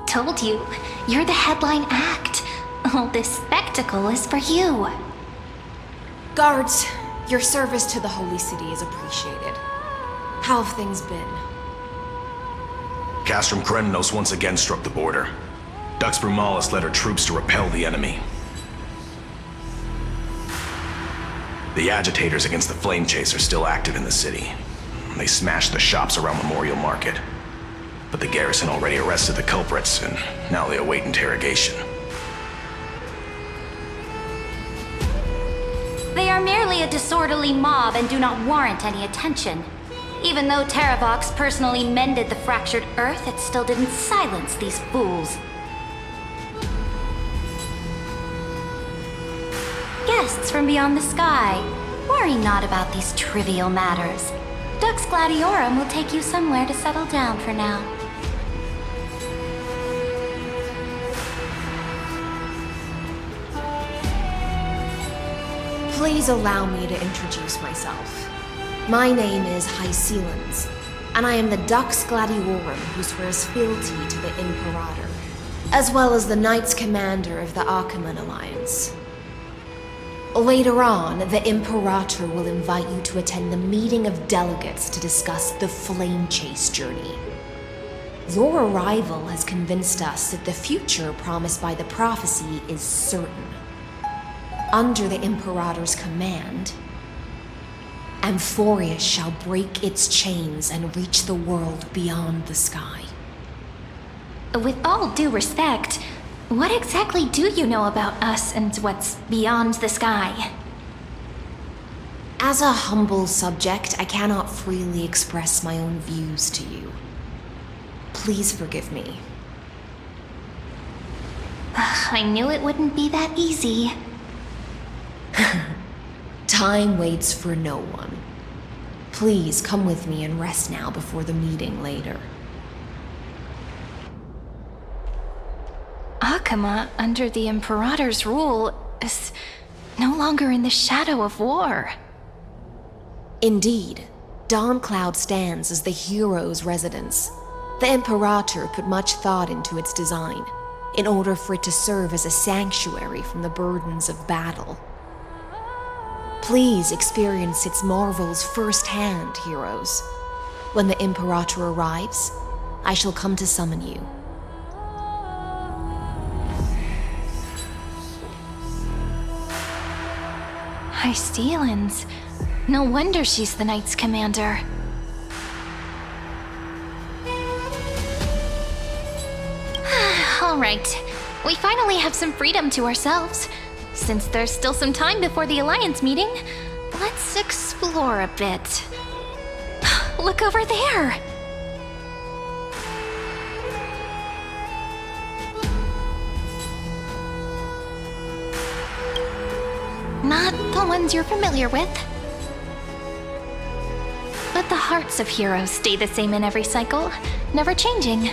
Told you, you're the headline act. All this spectacle is for you. Guards, your service to the Holy City is appreciated. How have things been? Castrum Kremenos once again struck the border. Dux Brumalis led her troops to repel the enemy. The agitators against the Flame Chase are still active in the city. They smashed the shops around Memorial Market. But the garrison already arrested the culprits, and now they await interrogation. They are merely a disorderly mob and do not warrant any attention. Even though Terravox personally mended the fractured earth, it still didn't silence these fools. Guests from beyond the sky, worry not about these trivial matters. Dux Gladiorum will take you somewhere to settle down for now. Please allow me to introduce myself. My name is Hycelans, and I am the Dux Gladiorum who swears fealty to the Imperator, as well as the Knights Commander of the Achaemen Alliance. Later on, the Imperator will invite you to attend the meeting of delegates to discuss the Flame Chase journey. Your arrival has convinced us that the future promised by the prophecy is certain. Under the Imperator's command, Amphorius shall break its chains and reach the world beyond the sky. With all due respect, what exactly do you know about us and what's beyond the sky? As a humble subject, I cannot freely express my own views to you. Please forgive me. I knew it wouldn't be that easy. Time waits for no one. Please come with me and rest now before the meeting later. Akama, under the Imperator's rule, is no longer in the shadow of war. Indeed, Dawncloud stands as the hero's residence. The Imperator put much thought into its design, in order for it to serve as a sanctuary from the burdens of battle. Please experience its marvels firsthand, heroes. When the Imperator arrives, I shall come to summon you. Hycelans. No wonder she's the Knights Commander. All right. We finally have some freedom to ourselves. Since there's still some time before the Alliance meeting, let's explore a bit. Look over there! Not the ones you're familiar with. But the hearts of heroes stay the same in every cycle, never changing.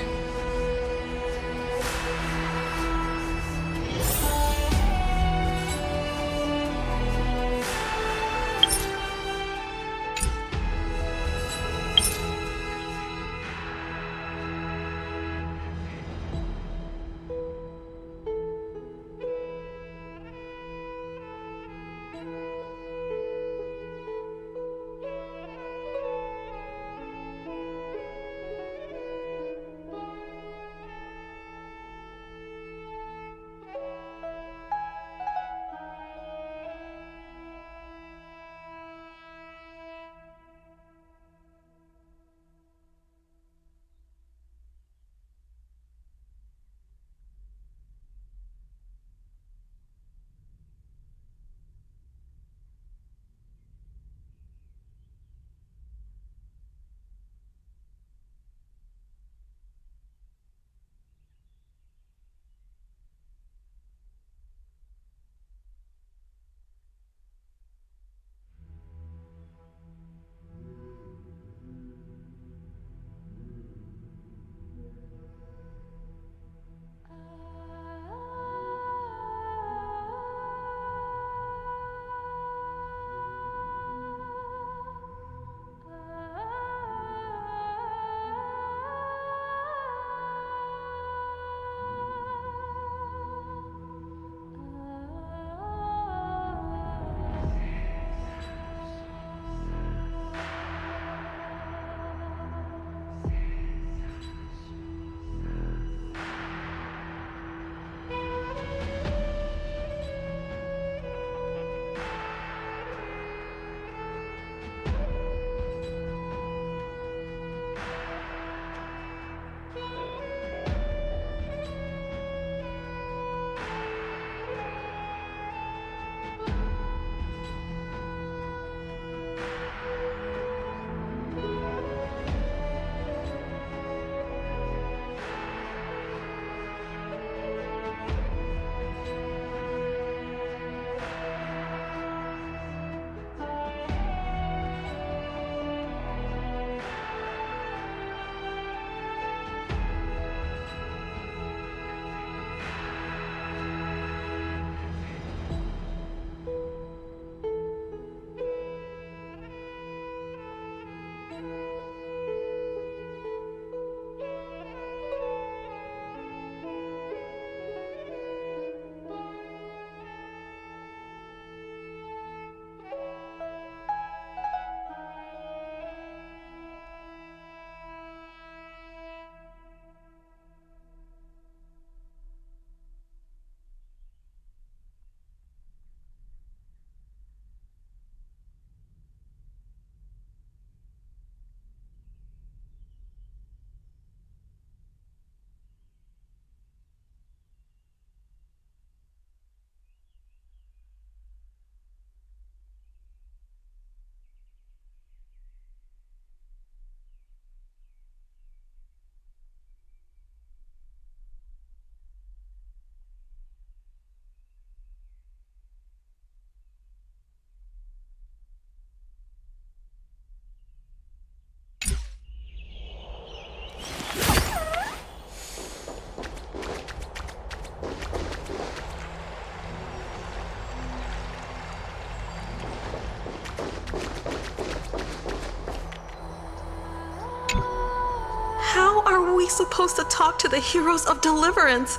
supposed to talk to the heroes of deliverance?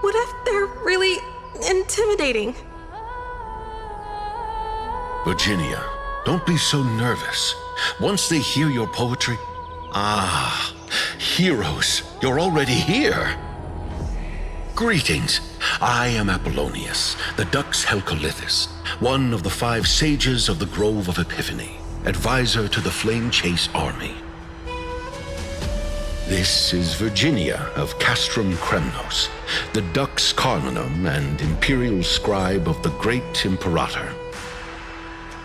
What if they're really intimidating? Virginia, don't be so nervous. Once they hear your poetry... Ah, heroes, you're already here. Greetings. I am Apollonius, the Dux Helcolithus, one of the 5 sages of the Grove of Epiphany, advisor to the Flame Chase army. This is Virginia of Castrum Kremnos, the Dux Carlinum and imperial scribe of the great Imperator.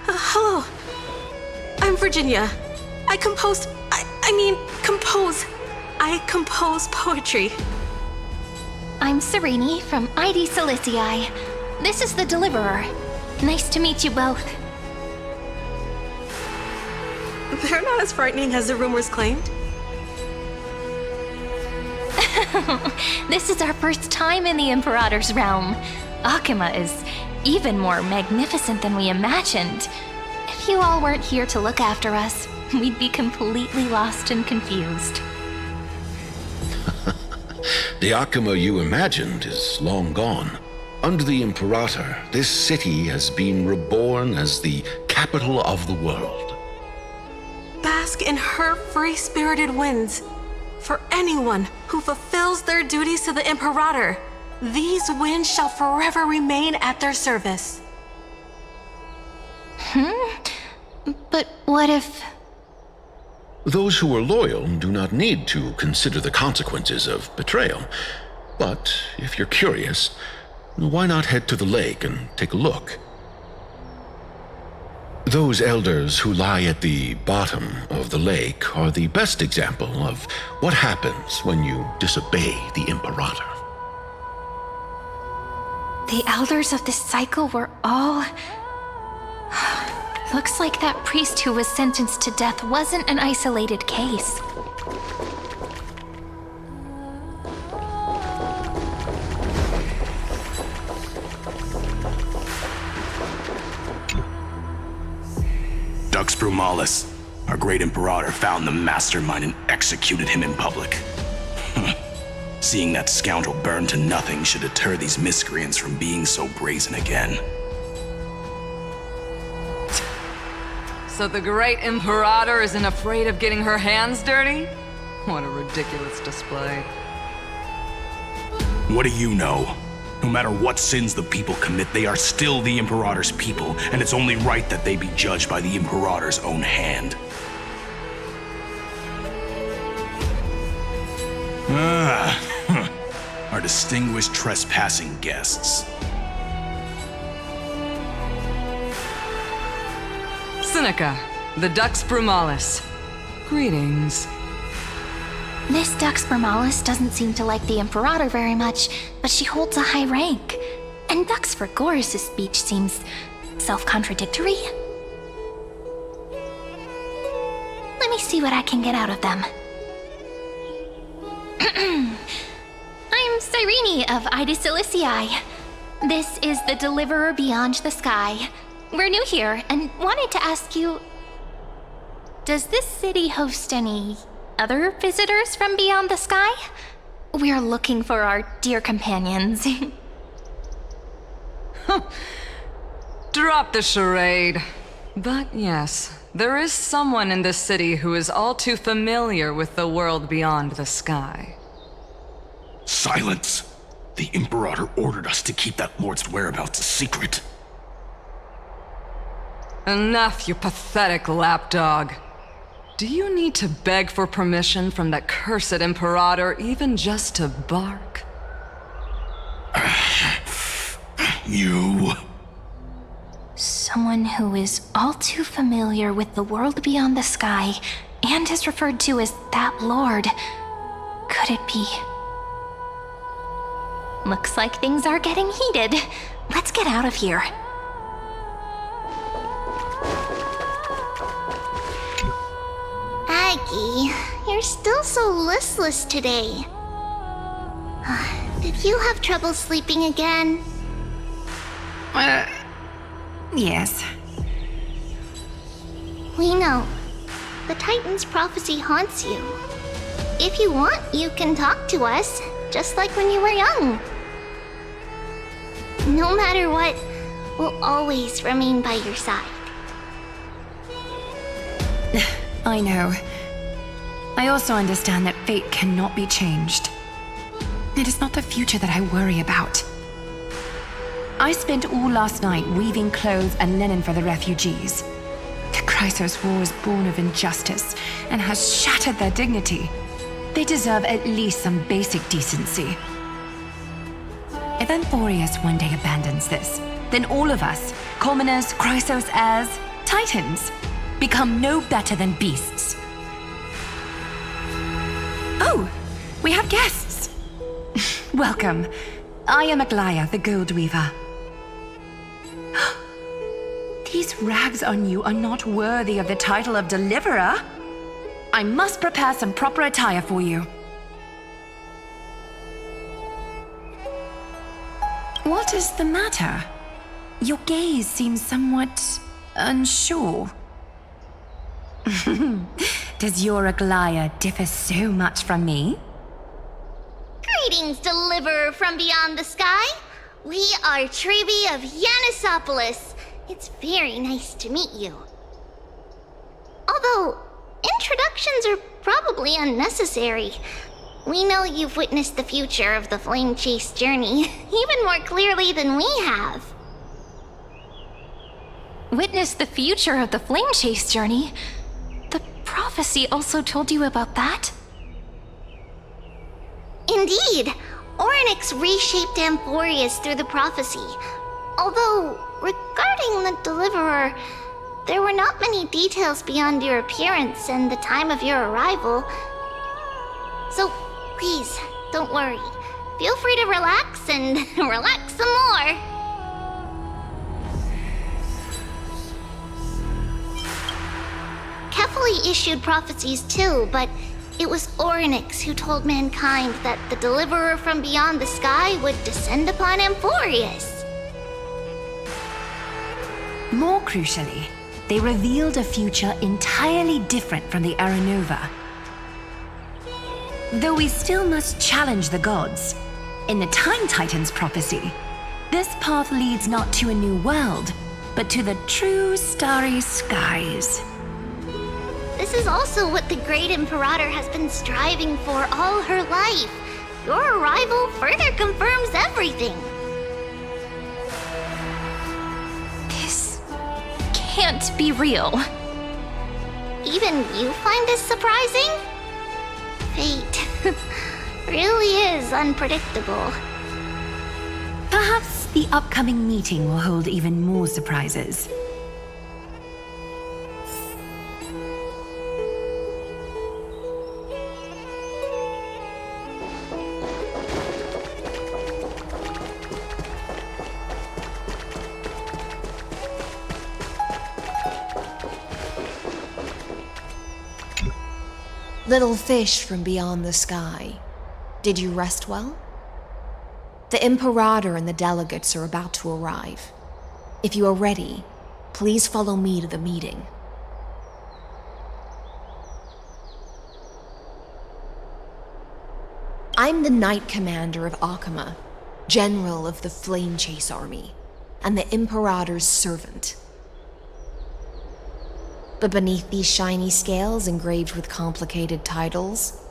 Hello. I'm Virginia. I compose poetry. I'm Serene from ID Silicii. This is the Deliverer. Nice to meet you both. They're not as frightening as the rumors claimed. This is our first time in the Imperator's realm. Akima is even more magnificent than we imagined. If you all weren't here to look after us, we'd be completely lost and confused. The Akima you imagined is long gone. Under the Imperator, this city has been reborn as the capital of the world. Bask in her free-spirited winds. For anyone who fulfills their duties to the Imperator, these winds shall forever remain at their service. But what if... Those who are loyal do not need to consider the consequences of betrayal. But if you're curious, why not head to the lake and take a look? Those elders who lie at the bottom of the lake are the best example of what happens when you disobey the Imperator. The elders of this cycle were all... Looks like that priest who was sentenced to death wasn't an isolated case. Dux Brumalis, our great Imperator, found the mastermind and executed him in public. Seeing that scoundrel burn to nothing should deter these miscreants from being so brazen again. So the great Imperator isn't afraid of getting her hands dirty? What a ridiculous display. What do you know? No matter what sins the people commit, they are still the Imperator's people, and it's only right that they be judged by the Imperator's own hand. Our distinguished trespassing guests. Seneca, the Dux Brumalis. Greetings. This Dux Brumalis doesn't seem to like the Imperator very much, but she holds a high rank. And Dux Vergoris' speech seems self-contradictory. Let me see what I can get out of them. I'm Cyrene of Ida Silicii. This is the Deliverer Beyond the Sky. We're new here and wanted to ask you... Does this city host any other visitors from beyond the sky? We're looking for our dear companions. Drop the charade. But yes, there is someone in this city who is all too familiar with the world beyond the sky. Silence! The Imperator ordered us to keep that lord's whereabouts a secret. Enough, you pathetic lapdog. Do you need to beg for permission from that cursed Imperator even just to bark? You... Someone who is all too familiar with the world beyond the sky and is referred to as that lord. Could it be? Looks like things are getting heated. Let's get out of here. Aggie, you're still so listless today. Did you have trouble sleeping again? Yes. We know. The Titan's prophecy haunts you. If you want, you can talk to us, just like when you were young. No matter what, we'll always remain by your side. I know. I also understand that fate cannot be changed. It is not the future that I worry about. I spent all last night weaving clothes and linen for the refugees. The Chrysos War is born of injustice and has shattered their dignity. They deserve at least some basic decency. If Amphorius one day abandons this, then all of us, commoners, Chrysos heirs, titans, become no better than beasts. Oh, we have guests. Welcome. I am Aglaya, the Gold Weaver. These rags on you are not worthy of the title of Deliverer. I must prepare some proper attire for you. What is the matter? Your gaze seems somewhat unsure. Does your Aglaya differ so much from me? Greetings, Deliverer from beyond the sky. We are Trebi of Yanisopolis. It's very nice to meet you. Although, introductions are probably unnecessary. We know you've witnessed the future of the Flame Chase journey even more clearly than we have. Witness the future of the Flame Chase journey? The prophecy also told you about that? Indeed, Orynyx reshaped Amphorius through the prophecy. Although, regarding the Deliverer, there were not many details beyond your appearance and the time of your arrival. So, please, don't worry. Feel free to relax and relax some more. Kephali issued prophecies too, but it was Orynyx who told mankind that the Deliverer from beyond the sky would descend upon Amphorius. More crucially, they revealed a future entirely different from the Aranova. Though we still must challenge the gods, in the Time Titan's prophecy, this path leads not to a new world, but to the true starry skies. This is also what the Great Imperator has been striving for all her life. Your arrival further confirms everything. This can't be real. Even you find this surprising? Fate really is unpredictable. Perhaps the upcoming meeting will hold even more surprises. Little fish from beyond the sky, did you rest well? The Imperator and the delegates are about to arrive. If you are ready, please follow me to the meeting. I'm the Knight Commander of Akama, General of the Flame Chase Army, and the Imperator's servant. But beneath these shiny scales engraved with complicated titles,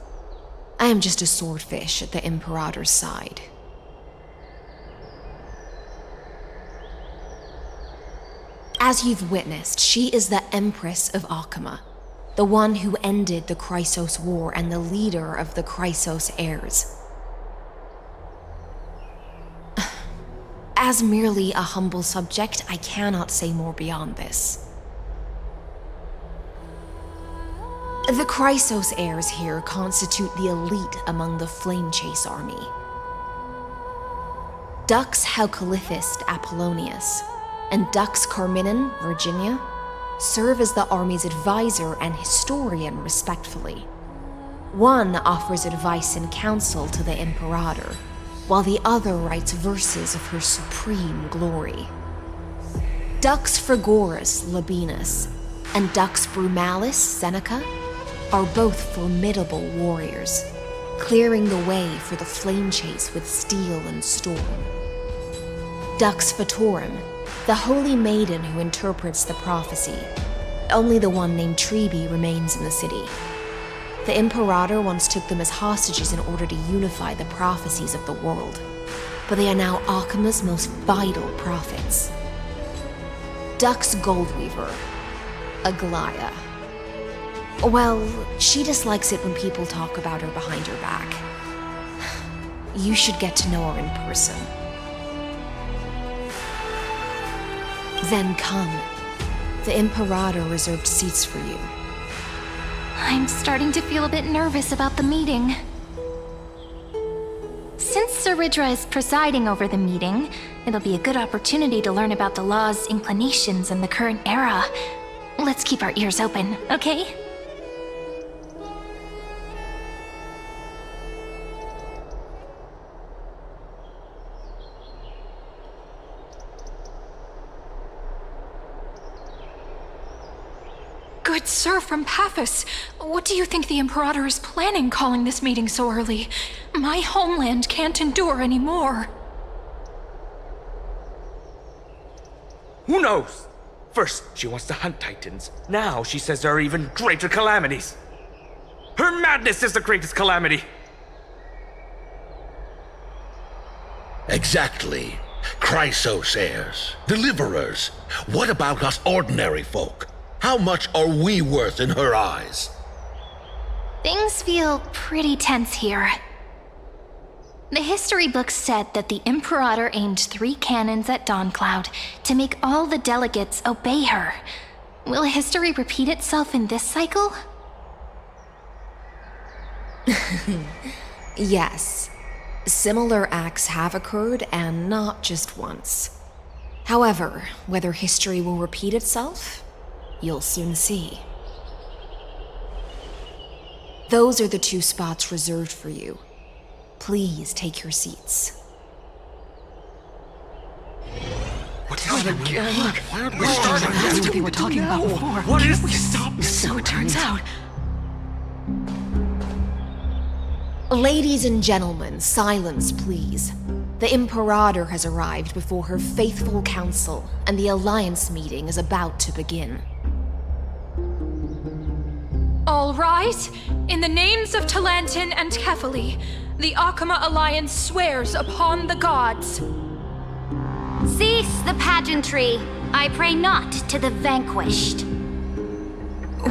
I am just a swordfish at the Imperator's side. As you've witnessed, she is the Empress of Akama, the one who ended the Chrysos War and the leader of the Chrysos heirs. As merely a humble subject, I cannot say more beyond this. The Chrysos heirs here constitute the elite among the Flame Chase army. Dux Halkalithist Apollonius and Dux Carminin, Virginia, serve as the army's advisor and historian respectively. One offers advice and counsel to the Imperator, while the other writes verses of her supreme glory. Dux Frigoris Labienus and Dux Brumalis Seneca are both formidable warriors, clearing the way for the flame chase with steel and storm. Dux Fatorum, the holy maiden who interprets the prophecy, only the one named Treeby remains in the city. The Imperator once took them as hostages in order to unify the prophecies of the world, but they are now Akima's most vital prophets. Dux Goldweaver, Aglaya. Well, she dislikes it when people talk about her behind her back. You should get to know her in person. Then come. The Imperator reserved seats for you. I'm starting to feel a bit nervous about the meeting. Since Saridra is presiding over the meeting, it'll be a good opportunity to learn about the law's inclinations in the current era. Let's keep our ears open, okay? Good sir from Paphos, what do you think the Imperator is planning calling this meeting so early? My homeland can't endure anymore. Who knows? First, she wants to hunt Titans. Now she says there are even greater calamities. Her madness is the greatest calamity. Exactly. Chrysos heirs, deliverers. What about us ordinary folk? How much are we worth in her eyes? Things feel pretty tense here. The history books said that the Imperator aimed 3 cannons at Dawncloud to make all the delegates obey her. Will history repeat itself in this cycle? Yes. Similar acts have occurred, and not just once. However, whether history will repeat itself, you'll soon see. Those are the 2 spots reserved for you. Please take your seats. What's happening again? Look, that's what they were talking about before. What is We this? stop. So it turns out. Ladies and gentlemen, silence, please. The Imperator has arrived before her faithful council, and the Alliance meeting is about to begin. All rise. In the names of Talantin and Kefali, the Akama Alliance swears upon the gods. Cease the pageantry. I pray not to the vanquished.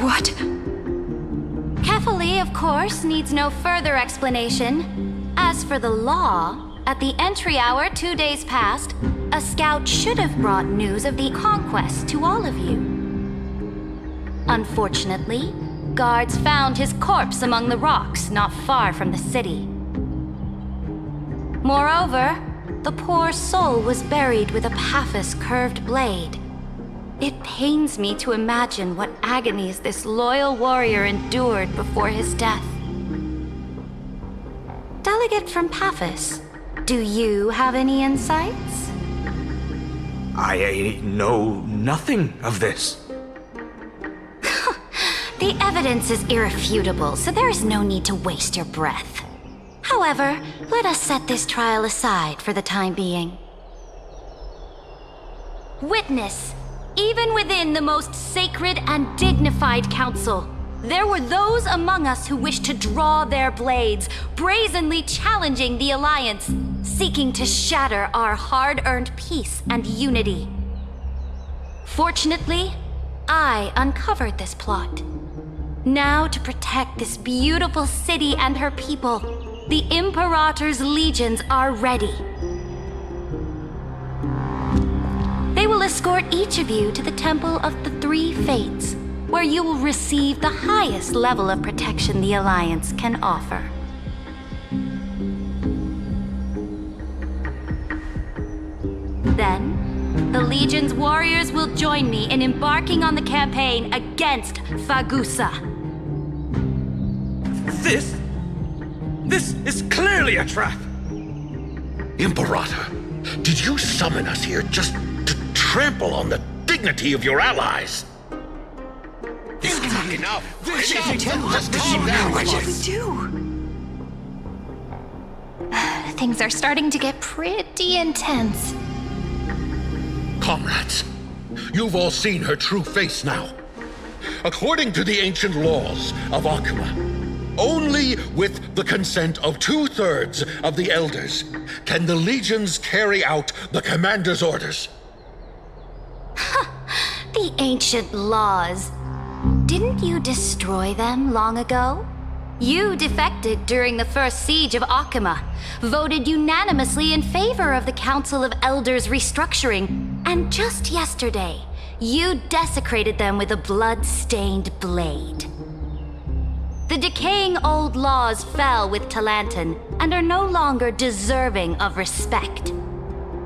What? Kefali, of course, needs no further explanation. As for the law, at the entry hour 2 days past, a scout should have brought news of the conquest to all of you. Unfortunately, guards found his corpse among the rocks not far from the city. Moreover, the poor soul was buried with a Paphos curved blade. It pains me to imagine what agonies this loyal warrior endured before his death. Delegate from Paphos, do you have any insights? I know nothing of this. The evidence is irrefutable, so there is no need to waste your breath. However, let us set this trial aside for the time being. Witness, even within the most sacred and dignified council, there were those among us who wished to draw their blades, brazenly challenging the Alliance, seeking to shatter our hard-earned peace and unity. Fortunately, I uncovered this plot. Now, to protect this beautiful city and her people, the Imperator's legions are ready. They will escort each of you to the Temple of the Three Fates, where you will receive the highest level of protection the Alliance can offer. Then, the Legion's warriors will join me in embarking on the campaign against Fagusa. This is clearly a trap! Imperator, did you summon us here just to trample on the dignity of your allies? Enough! Just calm down! What shall we do? Things are starting to get pretty intense. Comrades, you've all seen her true face now. According to the ancient laws of Akuma, only with the consent of 2/3 of the elders can the legions carry out the commander's orders. The ancient laws. Didn't you destroy them long ago? You defected during the first siege of Akuma, voted unanimously in favor of the Council of Elders restructuring, and just yesterday, you desecrated them with a blood-stained blade. The decaying old laws fell with Talantan and are no longer deserving of respect.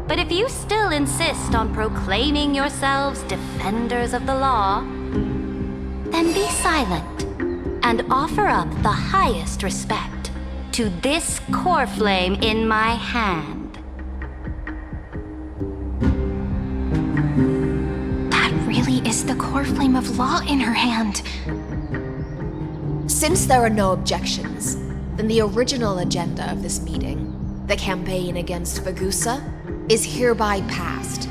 But if you still insist on proclaiming yourselves defenders of the law, then be silent and offer up the highest respect to this core flame in my hand. That really is the core flame of law in her hand. Since there are no objections, then the original agenda of this meeting, the campaign against Fagusa, is hereby passed.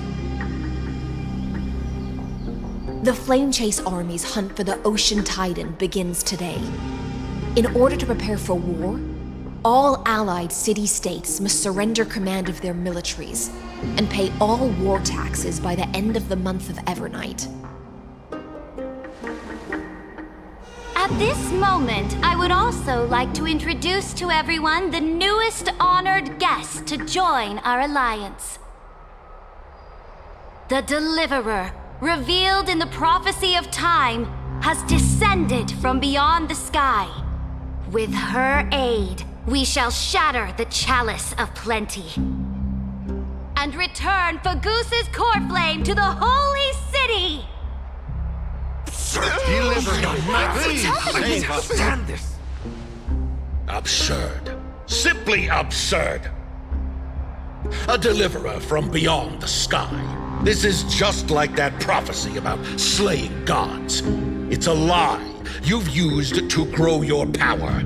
The Flame Chase Army's hunt for the Ocean Titan begins today. In order to prepare for war, all allied city-states must surrender command of their militaries and pay all war taxes by the end of the month of Evernight. At this moment, I would also like to introduce to everyone the newest honored guest to join our alliance. The Deliverer, revealed in the prophecy of time, has descended from beyond the sky. With her aid, we shall shatter the chalice of plenty and return Fagusa's core flame to the holy city! Stand this! Absurd. Simply absurd. A deliverer from beyond the sky. This is just like that prophecy about slaying gods. It's a lie you've used to grow your power.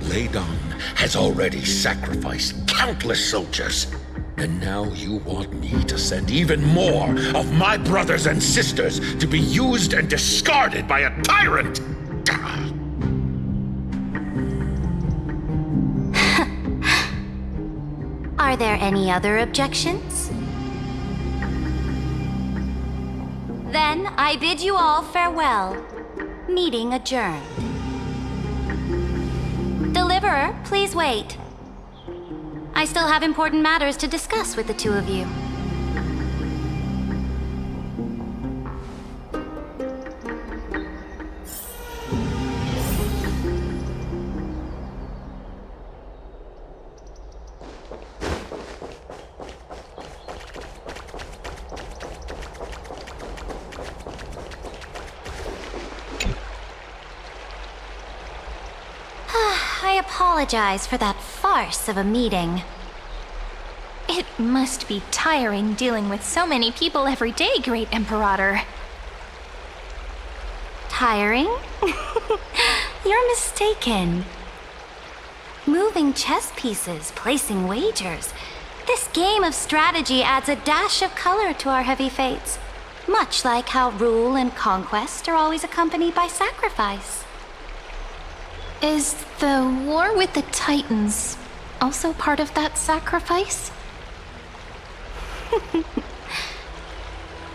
Ladon has already sacrificed countless soldiers. And now you want me to send even more of my brothers and sisters to be used and discarded by a tyrant! Are there any other objections? Then I bid you all farewell. Meeting adjourned. Deliverer, please wait. I still have important matters to discuss with the two of you. I apologize for that farce of a meeting. It must be tiring dealing with so many people every day, Great Imperator. Tiring? You're mistaken. Moving chess pieces, placing wagers. This game of strategy adds a dash of color to our heavy fates, much like how rule and conquest are always accompanied by sacrifice. Is the war with the Titans also part of that sacrifice?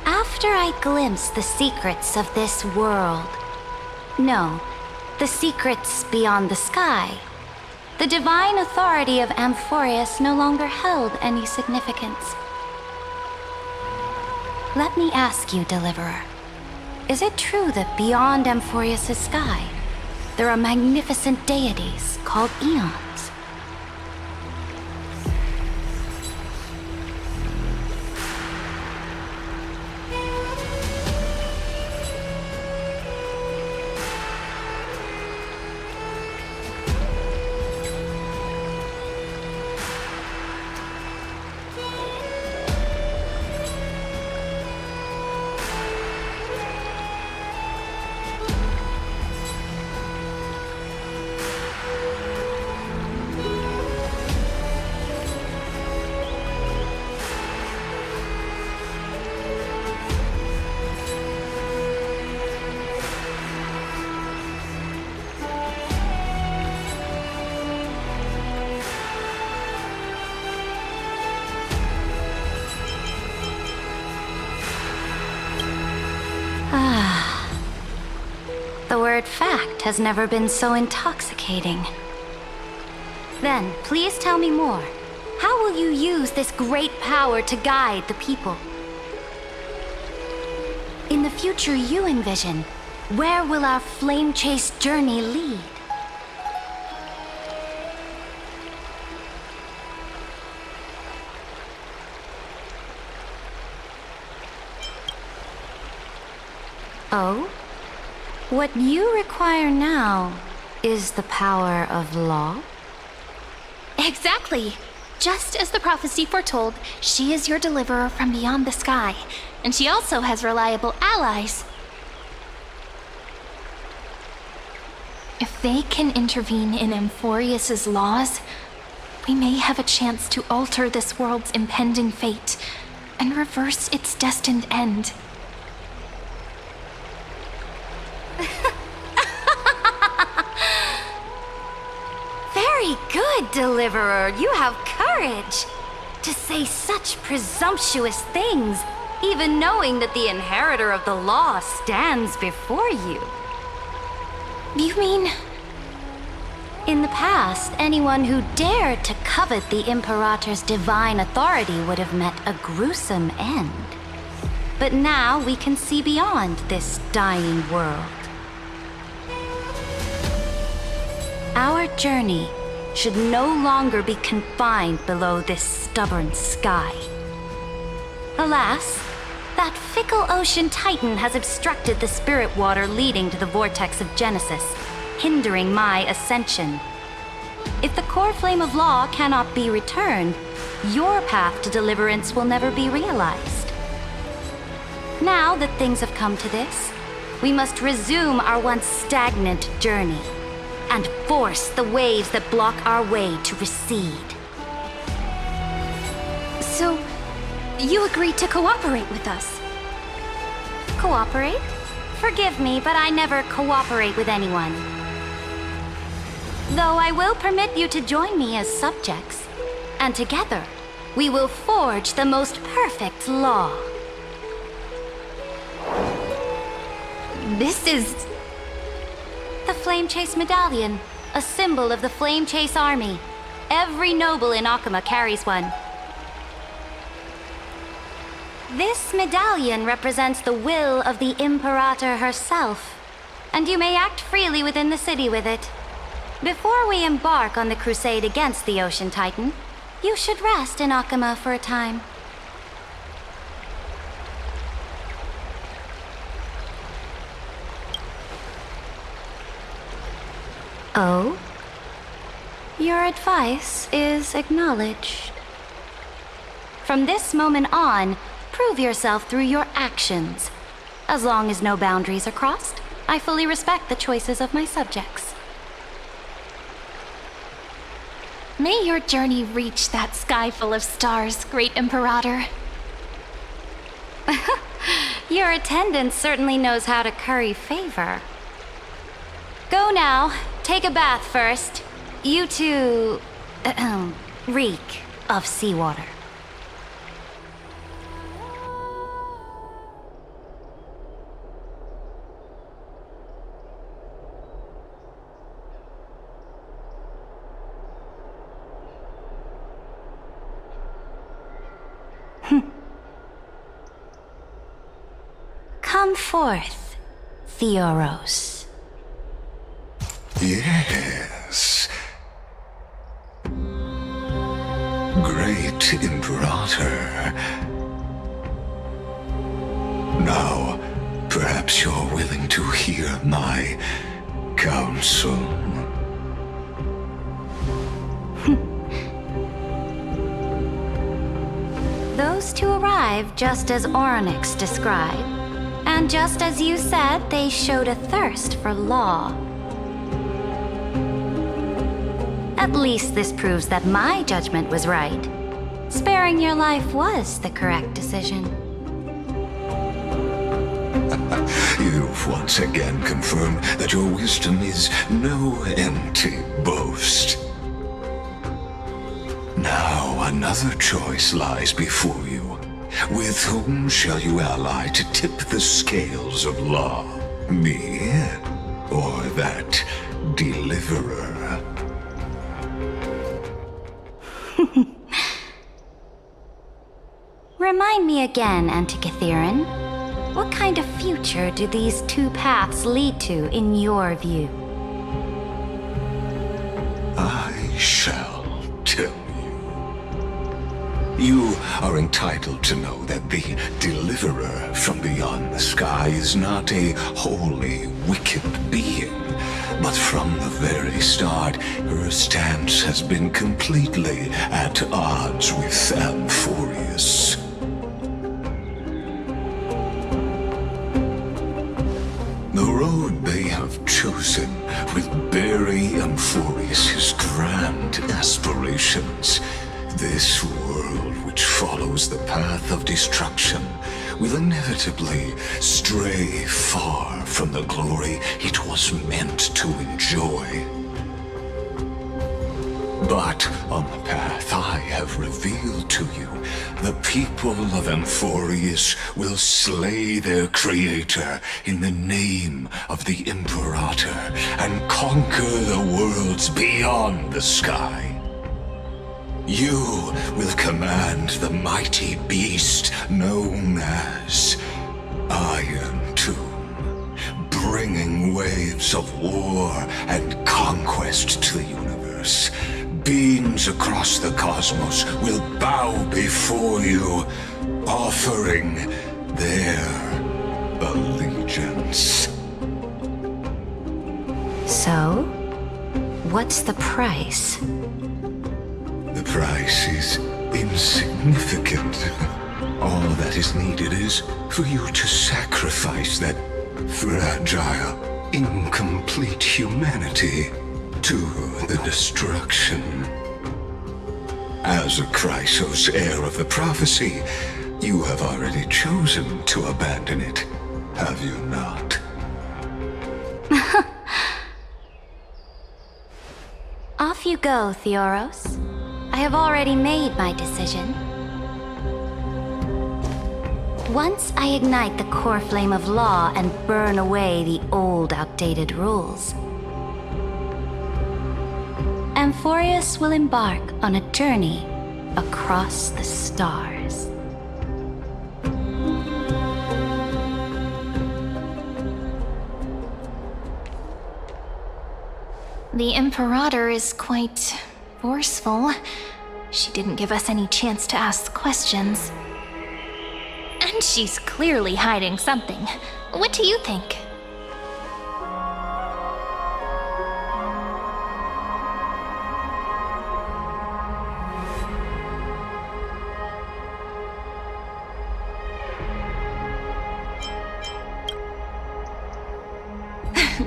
After I glimpse the secrets of this world, no, the secrets beyond the sky, the divine authority of Amphorius no longer held any significance. Let me ask you, Deliverer, is it true that beyond Amphorius' sky, there are magnificent deities called Eons? shared fact has never been so intoxicating. Then, please tell me more. How will you use this great power to guide the people? In the future you envision, where will our flame chase journey lead? Oh? What you require now is the power of law? Exactly. Just as the prophecy foretold, she is your deliverer from beyond the sky, and she also has reliable allies. If they can intervene in Amphorius's laws, we may have a chance to alter this world's impending fate and reverse its destined end. Very good, Deliverer. You have courage to say such presumptuous things, even knowing that the inheritor of the law stands before you. You mean? In the past, anyone who dared to covet the Imperator's divine authority would have met a gruesome end. But now we can see beyond this dying world. Our journey should no longer be confined below this stubborn sky. Alas, that fickle ocean titan has obstructed the spirit water leading to the vortex of Genesis, hindering my ascension. If the core flame of law cannot be returned, your path to deliverance will never be realized. Now that things have come to this, we must resume our once stagnant journey and force the waves that block our way to recede. So, you agreed to cooperate with us? Cooperate? Forgive me, but I never cooperate with anyone. Though I will permit you to join me as subjects, and together, we will forge the most perfect law. This is... the Flame Chase Medallion, a symbol of the Flame Chase Army. Every noble in Akama carries one. This medallion represents the will of the Imperator herself, and you may act freely within the city with it. Before we embark on the crusade against the Ocean Titan, you should rest in Akama for a time. Oh? Your advice is acknowledged. From this moment on, prove yourself through your actions. As long as no boundaries are crossed, I fully respect the choices of my subjects. May your journey reach that sky full of stars, Great Imperator. Your attendant certainly knows how to curry favor. Go now. Take a bath first. You two... reek of seawater. Come forth, Theoros. Yes. Great Imperator. Now, perhaps you're willing to hear my counsel. Those two arrived just as Orynyx described, and just as you said, they showed a thirst for law. At least this proves that my judgment was right. Sparing your life was the correct decision. You've once again confirmed that your wisdom is no empty boast. Now another choice lies before you. With whom shall you ally to tip the scales of law? Me? or that deliverer? Remind me again, Antikythera. What kind of future do these two paths lead to in your view? I shall tell you. You are entitled to know that the deliverer from beyond the sky is not a wholly wicked being, but from the very start, her stance has been completely at odds with Amphorius. The road they have chosen will bury Amphorius' grand aspirations. This world which follows the path of destruction will inevitably stray far from the glory it was meant to enjoy. But on the path I have revealed to you, the people of Amphorius will slay their creator in the name of the Imperator and conquer the worlds beyond the sky. You will command the mighty beast known as Iron Tomb, bringing waves of war and conquest to the universe. Beings across the cosmos will bow before you, offering their allegiance. So, what's the price? The price is insignificant. All that is needed is for you to sacrifice that fragile, incomplete humanity to the destruction. As a Chrysos, heir of the prophecy, you have already chosen to abandon it, have you not? Off you go, Theoros. I have already made my decision. Once I ignite the core flame of law and burn away the old, outdated rules, Amphorius will embark on a journey across the stars. The Imperator is quite forceful. She didn't give us any chance to ask questions. And she's clearly hiding something. What do you think?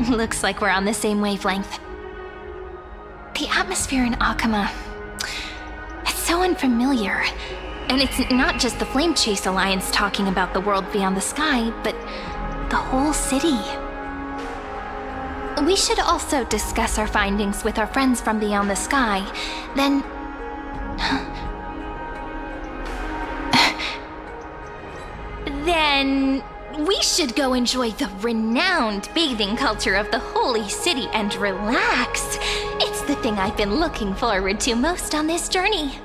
Looks like we're on the same wavelength. The atmosphere in Akama, it's so unfamiliar. And it's not just the Flame Chase Alliance talking about the world beyond the sky, but the whole city. We should also discuss our findings with our friends from beyond the sky. Then... then... we should go enjoy the renowned bathing culture of the holy city and relax. It's the thing I've been looking forward to most on this journey.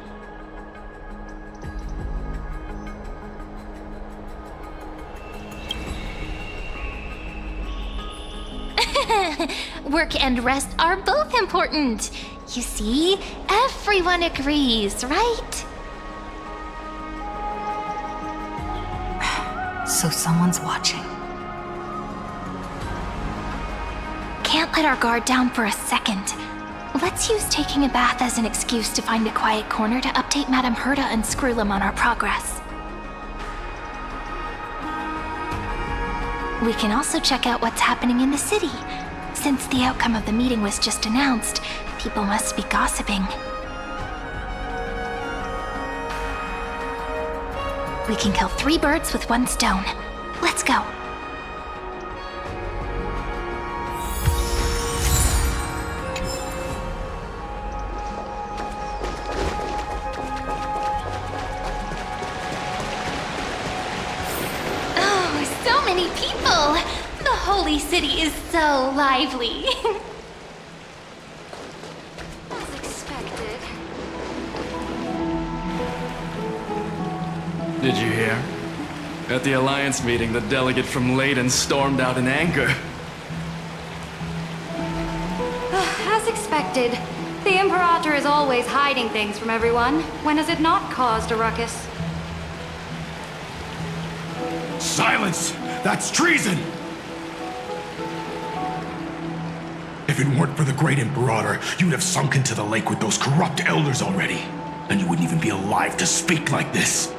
Work and rest are both important. You see, everyone agrees, right? So someone's watching. Can't let our guard down for a second. Let's use taking a bath as an excuse to find a quiet corner to update Madame Herta and Screwlum on our progress. We can also check out what's happening in the city. Since the outcome of the meeting was just announced, people must be gossiping. We can kill 3 birds with 1 stone. Let's go. Oh, so many people! The holy city is so lively. As expected. Did you hear? At the Alliance meeting, the delegate from Leyden stormed out in anger. As expected. The Imperator is always hiding things from everyone. When has it not caused a ruckus? Silence! That's treason! If it weren't for the Great Imperator, you'd have sunk into the lake with those corrupt elders already. And you wouldn't even be alive to speak like this.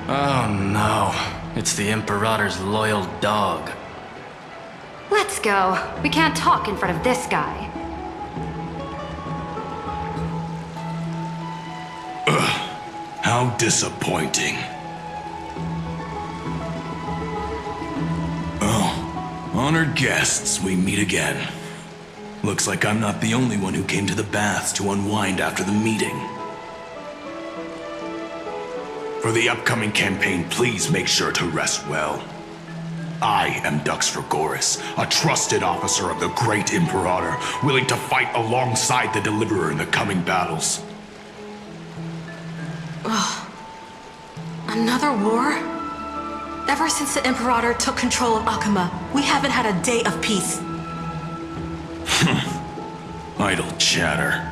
Oh no. It's the Imperator's loyal dog. Let's go. We can't talk in front of this guy. How disappointing. Oh, honored guests, we meet again. Looks like I'm not the only one who came to the baths to unwind after the meeting. For the upcoming campaign, please make sure to rest well. I am Dux Fragoris, a trusted officer of the Great Imperator, willing to fight alongside the Deliverer in the coming battles. Ugh. Another war? Ever since the Imperator took control of Akuma, we haven't had a day of peace. Idle chatter.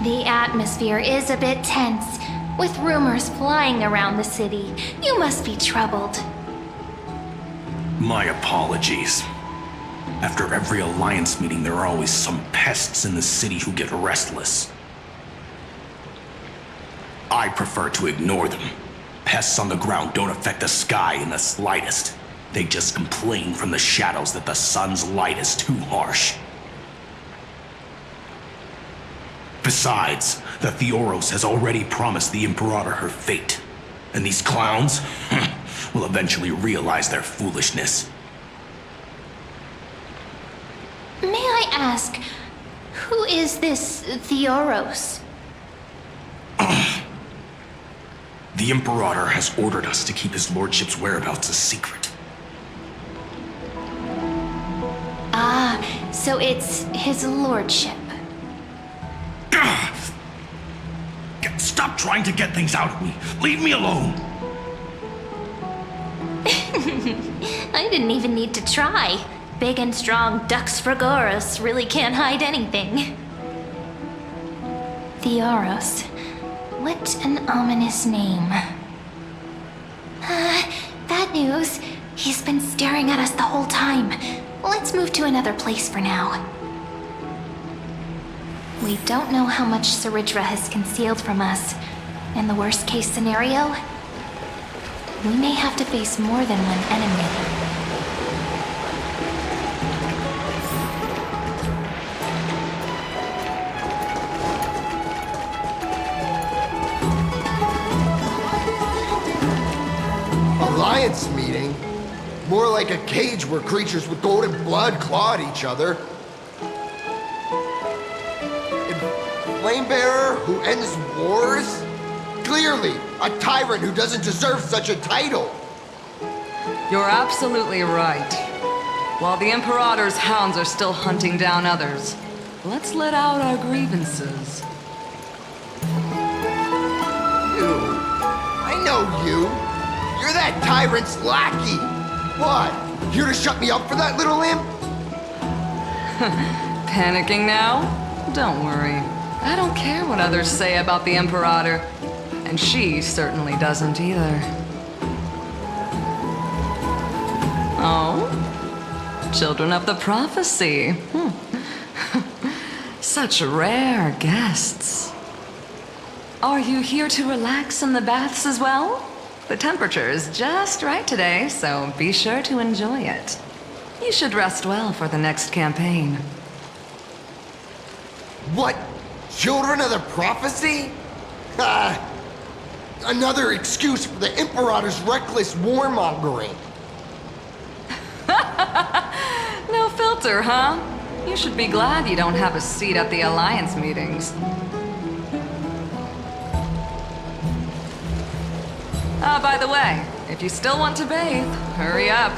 The atmosphere is a bit tense, with rumors flying around the city. You must be troubled. My apologies. After every Alliance meeting, there are always some pests in the city who get restless. I prefer to ignore them. Pests on the ground don't affect the sky in the slightest. They just complain from the shadows that the sun's light is too harsh. Besides, the Theoros has already promised the Imperator her fate. And these clowns will eventually realize their foolishness. May I ask, who is this Theoros? The Imperator has ordered us to keep his lordship's whereabouts a secret. Ah, so it's his lordship. Stop trying to get things out of me. Leave me alone. I didn't even need to try. Big and strong Dux Fragoris really can't hide anything. Theoros. What an ominous name. Bad news. He's been staring at us the whole time. Let's move to another place for now. We don't know how much Saridra has concealed from us. In the worst case scenario, we may have to face more than one enemy. Alliance meeting? More like a cage where creatures with golden blood claw at each other. Flamebearer who ends wars? Clearly, a tyrant who doesn't deserve such a title. You're absolutely right. While the Imperator's hounds are still hunting down others, let's let out our grievances. You? I know you. You're that tyrant's lackey. What? Here to shut me up for that little imp? Panicking now? Don't worry. I don't care what others say about the Imperator. And she certainly doesn't either. Oh? Children of the Prophecy. Such rare guests. Are you here to relax in the baths as well? The temperature is just right today, so be sure to enjoy it. You should rest well for the next campaign. What? Children of the Prophecy? Another excuse for the Imperator's reckless warmongering. No filter, huh? You should be glad you don't have a seat at the Alliance meetings. Ah, by the way, if you still want to bathe, hurry up.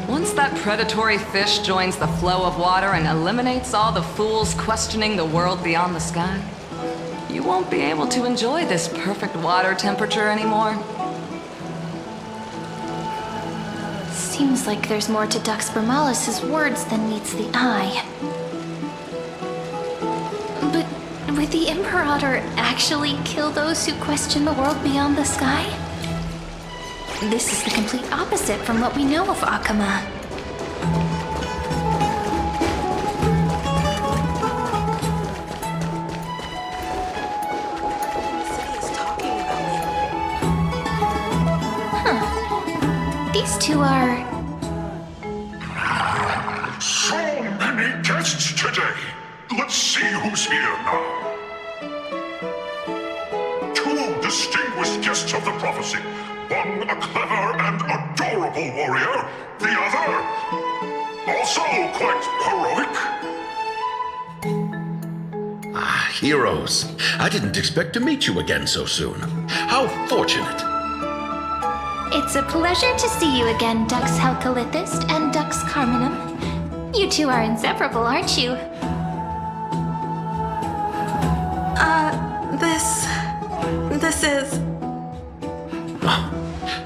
Once that predatory fish joins the flow of water and eliminates all the fools questioning the world beyond the sky, you won't be able to enjoy this perfect water temperature anymore. Seems like there's more to Dux Bermalis' words than meets the eye. But would the Imperator actually kill those who question the world beyond the sky? This is the complete opposite from what we know of Akama. These two are... So many guests today. Let's see who's here now. Two distinguished guests of the prophecy. One a clever and adorable warrior. The other, also quite heroic. Ah, heroes. I didn't expect to meet you again so soon. How fortunate. It's a pleasure to see you again, Dux Helcalithist and Dux Carminum. You two are inseparable, aren't you? This is...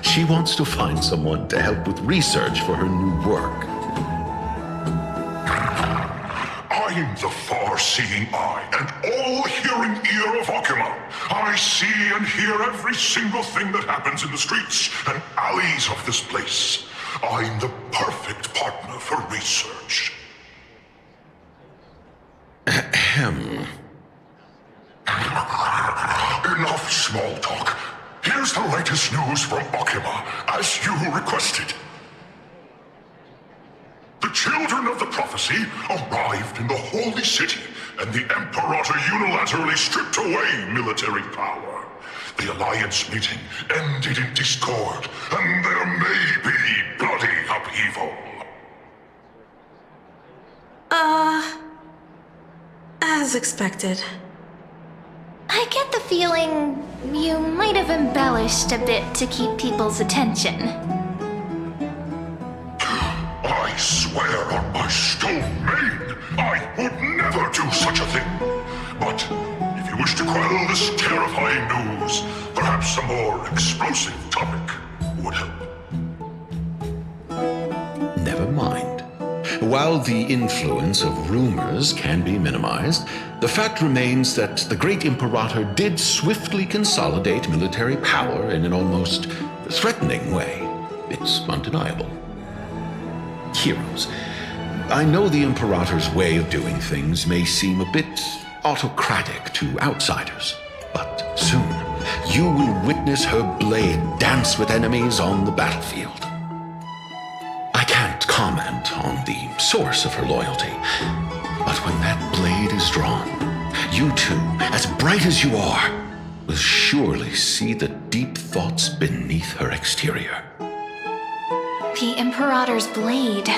She wants to find someone to help with research for her new work. I'm the far-seeing eye and all-hearing ear of Akama. I see and hear every single thing that happens in the streets and alleys of this place. I'm the perfect partner for research. Ahem. Enough small talk. Here's the latest news from Akama, as you requested. The children of the prophecy arrived in the holy city, and the Imperator unilaterally stripped away military power. The Alliance meeting ended in discord, and there may be bloody upheaval. As expected. I get the feeling you might have embellished a bit to keep people's attention. I swear on my stone mane, I would never do such a thing. But if you wish to quell this terrifying news, perhaps a more explosive topic would help. Never mind. While the influence of rumors can be minimized, the fact remains that the great Imperator did swiftly consolidate military power in an almost threatening way. It's undeniable. Heroes, I know the Imperator's way of doing things may seem a bit autocratic to outsiders, but soon you will witness her blade dance with enemies on the battlefield. I can't comment on the source of her loyalty, but when that blade is drawn, you two, as bright as you are, will surely see the deep thoughts beneath her exterior. The Imperator's blade.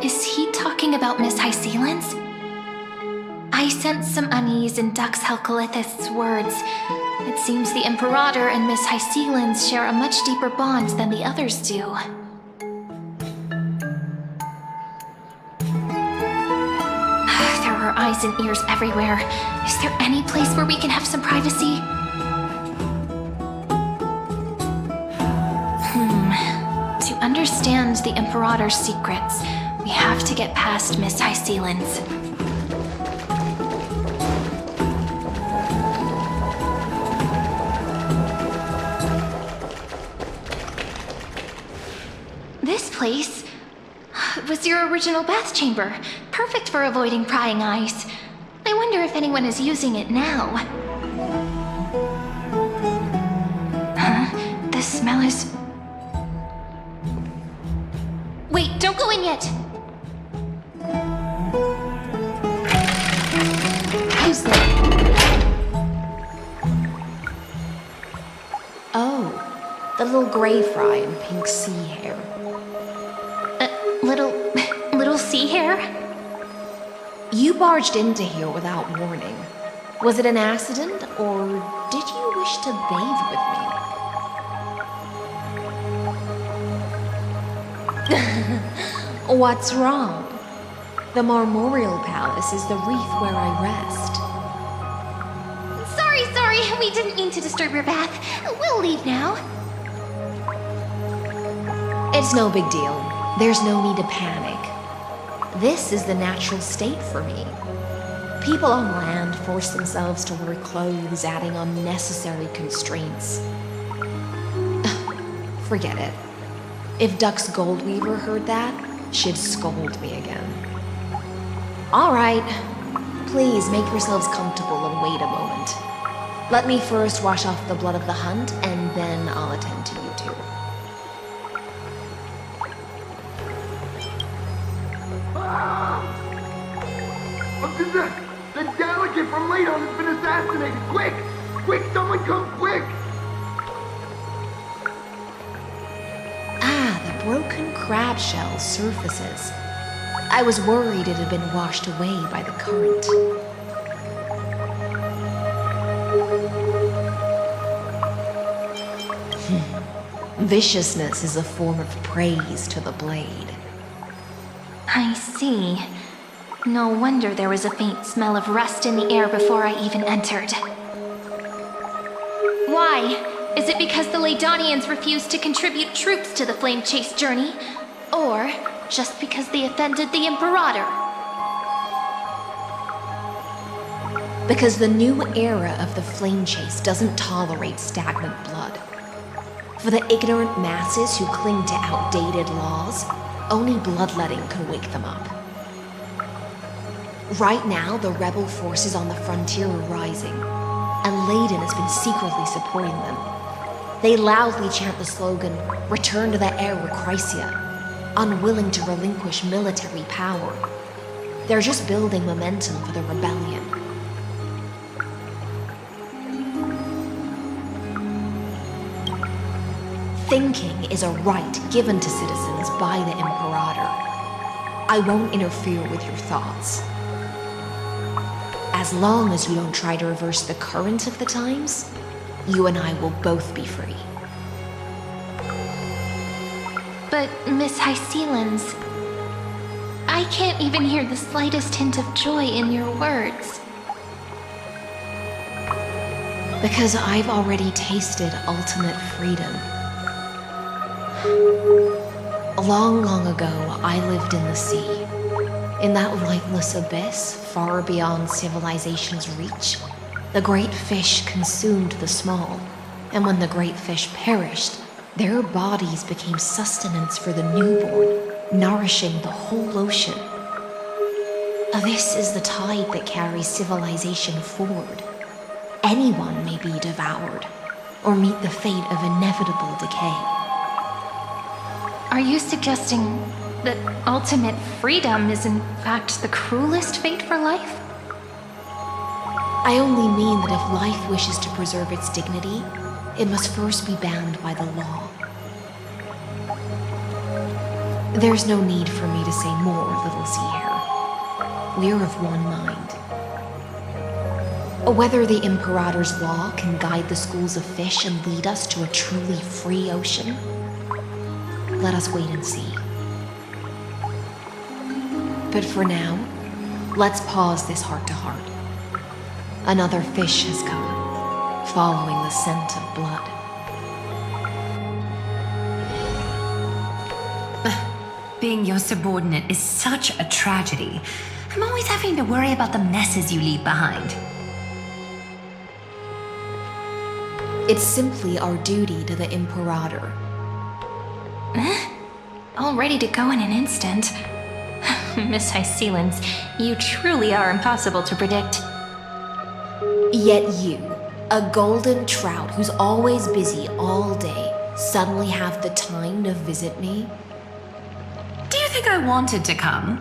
Is he talking about Miss Hysealans? I sense some unease in Dux Helcalithist's words. It seems the Imperator and Miss Hysealans share a much deeper bond than the others do. There are eyes and ears everywhere. Is there any place where we can have some privacy? To understand the Imperator's secrets, we have to get past Miss Hysealans. This place was your original bath chamber, perfect for avoiding prying eyes. I wonder if anyone is using it now. Huh? The smell is... Wait, don't go in yet! Who's there? Oh, the little gray fry in pink sea hair. Little sea hair? You barged into here without warning. Was it an accident, or did you wish to bathe with me? What's wrong? The Marmorial Palace is the reef where I rest. Sorry, we didn't mean to disturb your bath. We'll leave now. It's no big deal. There's no need to panic. This is the natural state for me. People on land force themselves to wear clothes, adding unnecessary constraints. Forget it. If Dux Goldweaver heard that, she'd scold me again. All right. Please make yourselves comfortable and wait a moment. Let me first wash off the blood of the hunt, and then I'll attend to you two. The delegate from Ladon has been assassinated! Quick! Quick, someone come quick! The broken crab shell surfaces. I was worried it had been washed away by the current. Viciousness is a form of praise to the blade. I see. No wonder there was a faint smell of rust in the air before I even entered. Why? Is it because the Ladonians refused to contribute troops to the Flame Chase journey? Or just because they offended the Imperator? Because the new era of the Flame Chase doesn't tolerate stagnant blood. For the ignorant masses who cling to outdated laws, only bloodletting can wake them up. Right now, the rebel forces on the frontier are rising, and Ladon has been secretly supporting them. They loudly chant the slogan, "Return to the Era Chrysia," unwilling to relinquish military power. They're just building momentum for the rebellion. Thinking is a right given to citizens by the Imperator. I won't interfere with your thoughts. As long as you don't try to reverse the current of the times, you and I will both be free. But, Miss Hysealans, I can't even hear the slightest hint of joy in your words. Because I've already tasted ultimate freedom. Long, long ago, I lived in the sea. In that lightless abyss, far beyond civilization's reach, the great fish consumed the small, and when the great fish perished, their bodies became sustenance for the newborn, nourishing the whole ocean. This is the tide that carries civilization forward. Anyone may be devoured, or meet the fate of inevitable decay. Are you suggesting that ultimate freedom is in fact the cruelest fate for life? I only mean that if life wishes to preserve its dignity, it must first be bound by the law. There's no need for me to say more, little sea hare. We're of one mind. Whether the Imperator's law can guide the schools of fish and lead us to a truly free ocean, let us wait and see. But for now, let's pause this heart-to-heart. Another fish has come, following the scent of blood. Being your subordinate is such a tragedy. I'm always having to worry about the messes you leave behind. It's simply our duty to the Imperator. All ready to go in an instant. Miss Hysealans, you truly are impossible to predict. Yet you, a golden trout who's always busy all day, suddenly have the time to visit me? Do you think I wanted to come?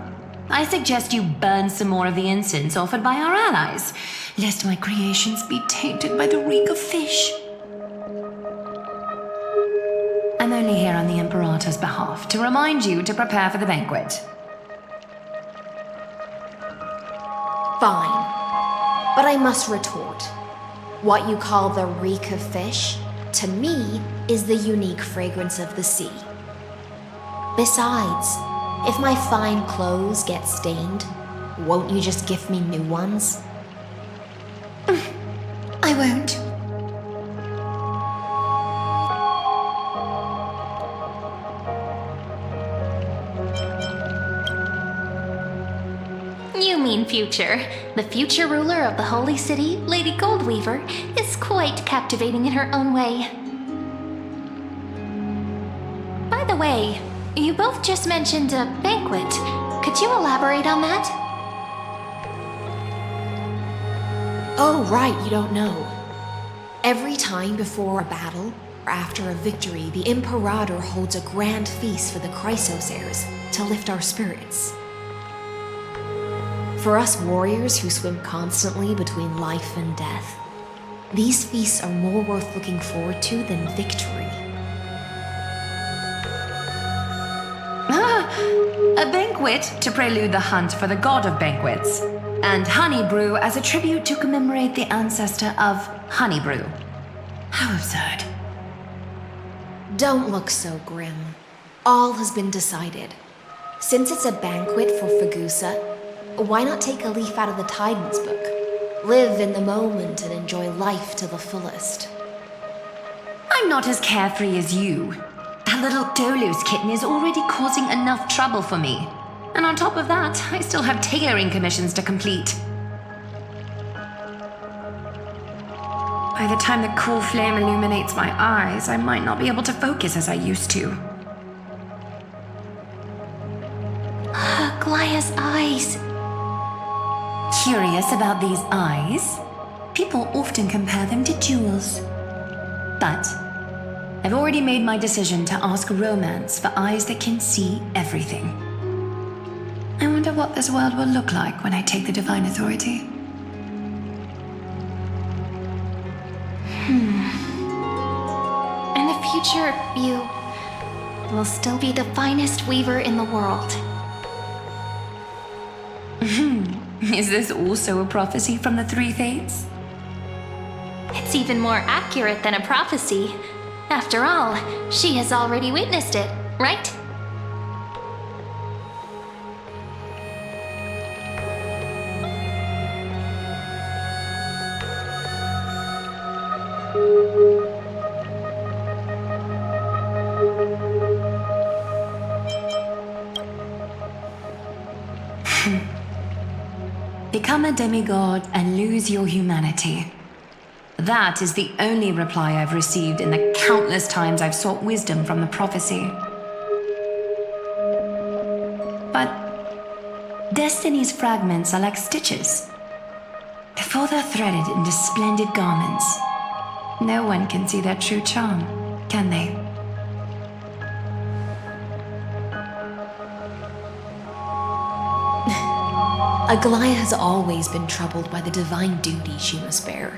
I suggest you burn some more of the incense offered by our allies, lest my creations be tainted by the reek of fish. I'm only here on the Imperator's behalf to remind you to prepare for the banquet. Fine. But I must retort. What you call the reek of fish, to me, is the unique fragrance of the sea. Besides, if my fine clothes get stained, won't you just gift me new ones? I won't. You mean future. The future ruler of the Holy City, Lady Goldweaver, is quite captivating in her own way. By the way, you both just mentioned a banquet. Could you elaborate on that? Oh, right, you don't know. Every time before a battle, or after a victory, the Imperator holds a grand feast for the Chrysos heirs to lift our spirits. For us warriors who swim constantly between life and death, these feasts are more worth looking forward to than victory. A banquet to prelude the hunt for the god of banquets, and honey brew as a tribute to commemorate the ancestor of honey brew. How absurd. Don't look so grim. All has been decided. Since it's a banquet for Fagusa, why not take a leaf out of the Titan's book? Live in the moment and enjoy life to the fullest. I'm not as carefree as you. That little Dolos kitten is already causing enough trouble for me. And on top of that, I still have tailoring commissions to complete. By the time the cool flame illuminates my eyes, I might not be able to focus as I used to. Glaya's eyes. Curious about these eyes? People often compare them to jewels. But I've already made my decision to ask Romance for eyes that can see everything. I wonder what this world will look like when I take the Divine Authority. In the future, you will still be the finest weaver in the world. Is this also a prophecy from the Three Fates? It's even more accurate than a prophecy. After all, she has already witnessed it, right? Become a demigod and lose your humanity. That is the only reply I've received in the countless times I've sought wisdom from the prophecy. But Destiny's fragments are like stitches. Before they're threaded into splendid garments, no one can see their true charm, can they? Aglaya has always been troubled by the divine duty she must bear.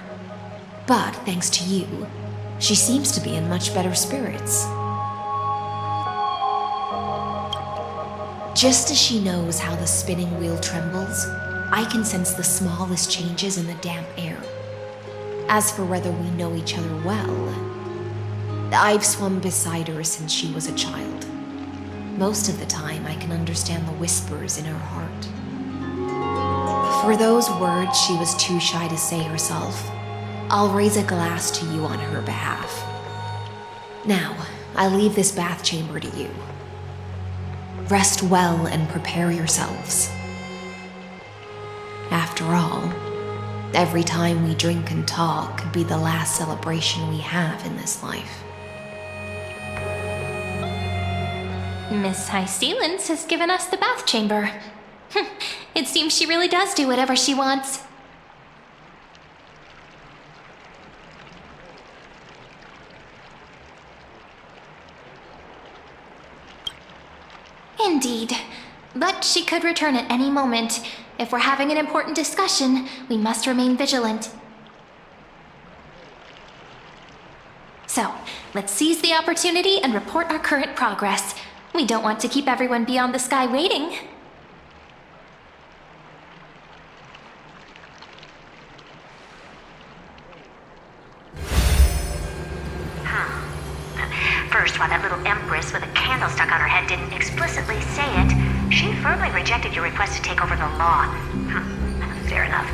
But thanks to you, she seems to be in much better spirits. Just as she knows how the spinning wheel trembles, I can sense the smallest changes in the damp air. As for whether we know each other well, I've swum beside her since she was a child. Most of the time, I can understand the whispers in her heart. For those words she was too shy to say herself, I'll raise a glass to you on her behalf. Now, I leave this bath chamber to you. Rest well and prepare yourselves. After all, every time we drink and talk could be the last celebration we have in this life. Miss High Sealance has given us the bath chamber. It seems she really does do whatever she wants. Indeed. But she could return at any moment. If we're having an important discussion, we must remain vigilant. So, let's seize the opportunity and report our current progress. We don't want to keep everyone beyond the sky waiting. First, while that little Empress priestess with a candle stuck on her head didn't explicitly say it, she firmly rejected your request to take over the law. Fair enough.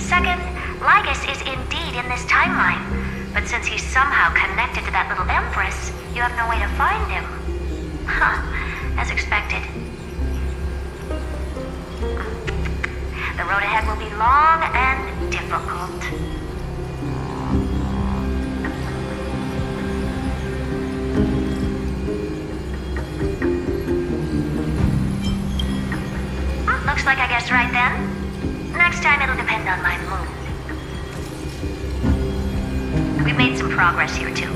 Second, Lygus is indeed in this timeline, but since he's somehow connected to that little empress, you have no way to find him. As expected. The road ahead will be long and difficult. Looks like I guessed right then. Next time it'll depend on my mood. We've made some progress here too,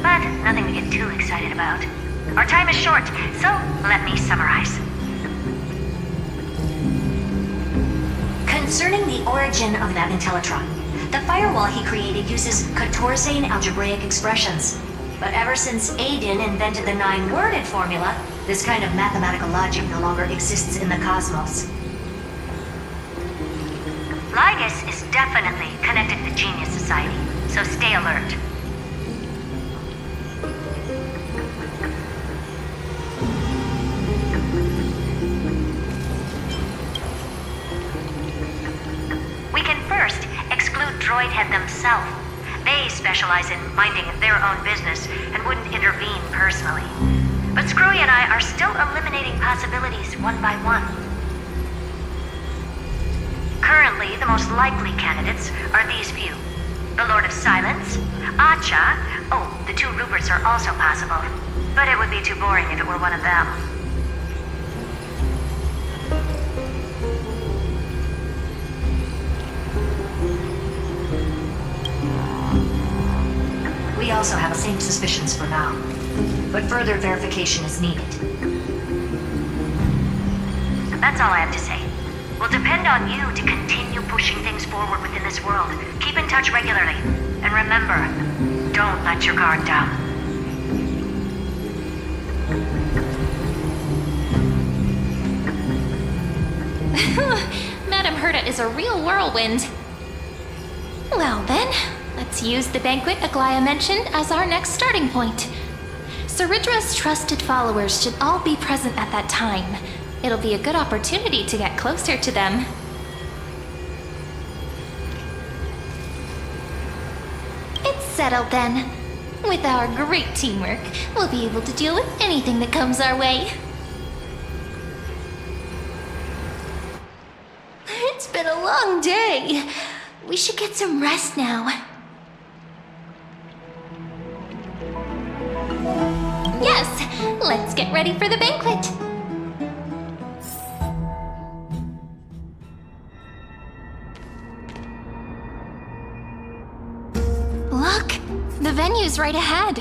but nothing to get too excited about. Our time is short, so let me summarize. Concerning the origin of that Intellitron, the firewall he created uses Courseian algebraic expressions. But ever since Aiden invented the 9-worded formula, this kind of mathematical logic no longer exists in the cosmos. Lygus is definitely connected to the Genius Society, so stay alert. We can first exclude Droidhead themselves. They specialize in minding their own business and wouldn't intervene personally. But Screwy and I are still eliminating possibilities one by one. Currently, the most likely candidates are these few. The Lord of Silence, Acha, the 2 Ruperts are also possible. But it would be too boring if it were one of them. We also have the same suspicions for now, but further verification is needed. That's all I have to say. We'll depend on you to continue pushing things forward within this world. Keep in touch regularly, and remember, don't let your guard down. Madame Herta is a real whirlwind. Well then, let's use the banquet Aglaya mentioned as our next starting point. Ceridra's trusted followers should all be present at that time. It'll be a good opportunity to get closer to them. It's settled then. With our great teamwork, we'll be able to deal with anything that comes our way. It's been a long day. We should get some rest now. Yes, let's get ready for the banquet. Look, the venue's right ahead.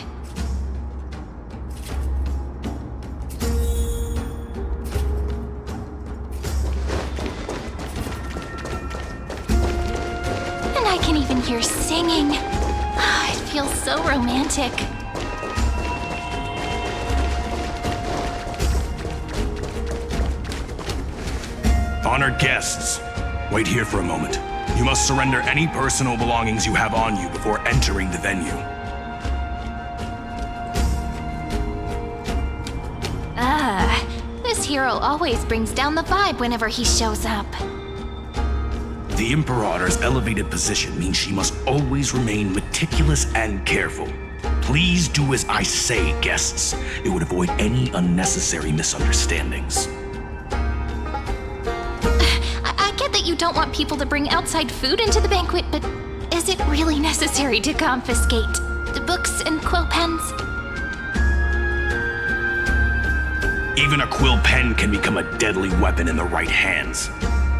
And I can even hear singing. It feels so romantic. Honored guests, wait here for a moment. You must surrender any personal belongings you have on you before entering the venue. This hero always brings down the vibe whenever he shows up. The Imperator's elevated position means she must always remain meticulous and careful. Please do as I say, guests. It would avoid any unnecessary misunderstandings. I get that you don't want people to bring outside food into the banquet, but is it really necessary to confiscate the books and quill pens? Even a quill pen can become a deadly weapon in the right hands.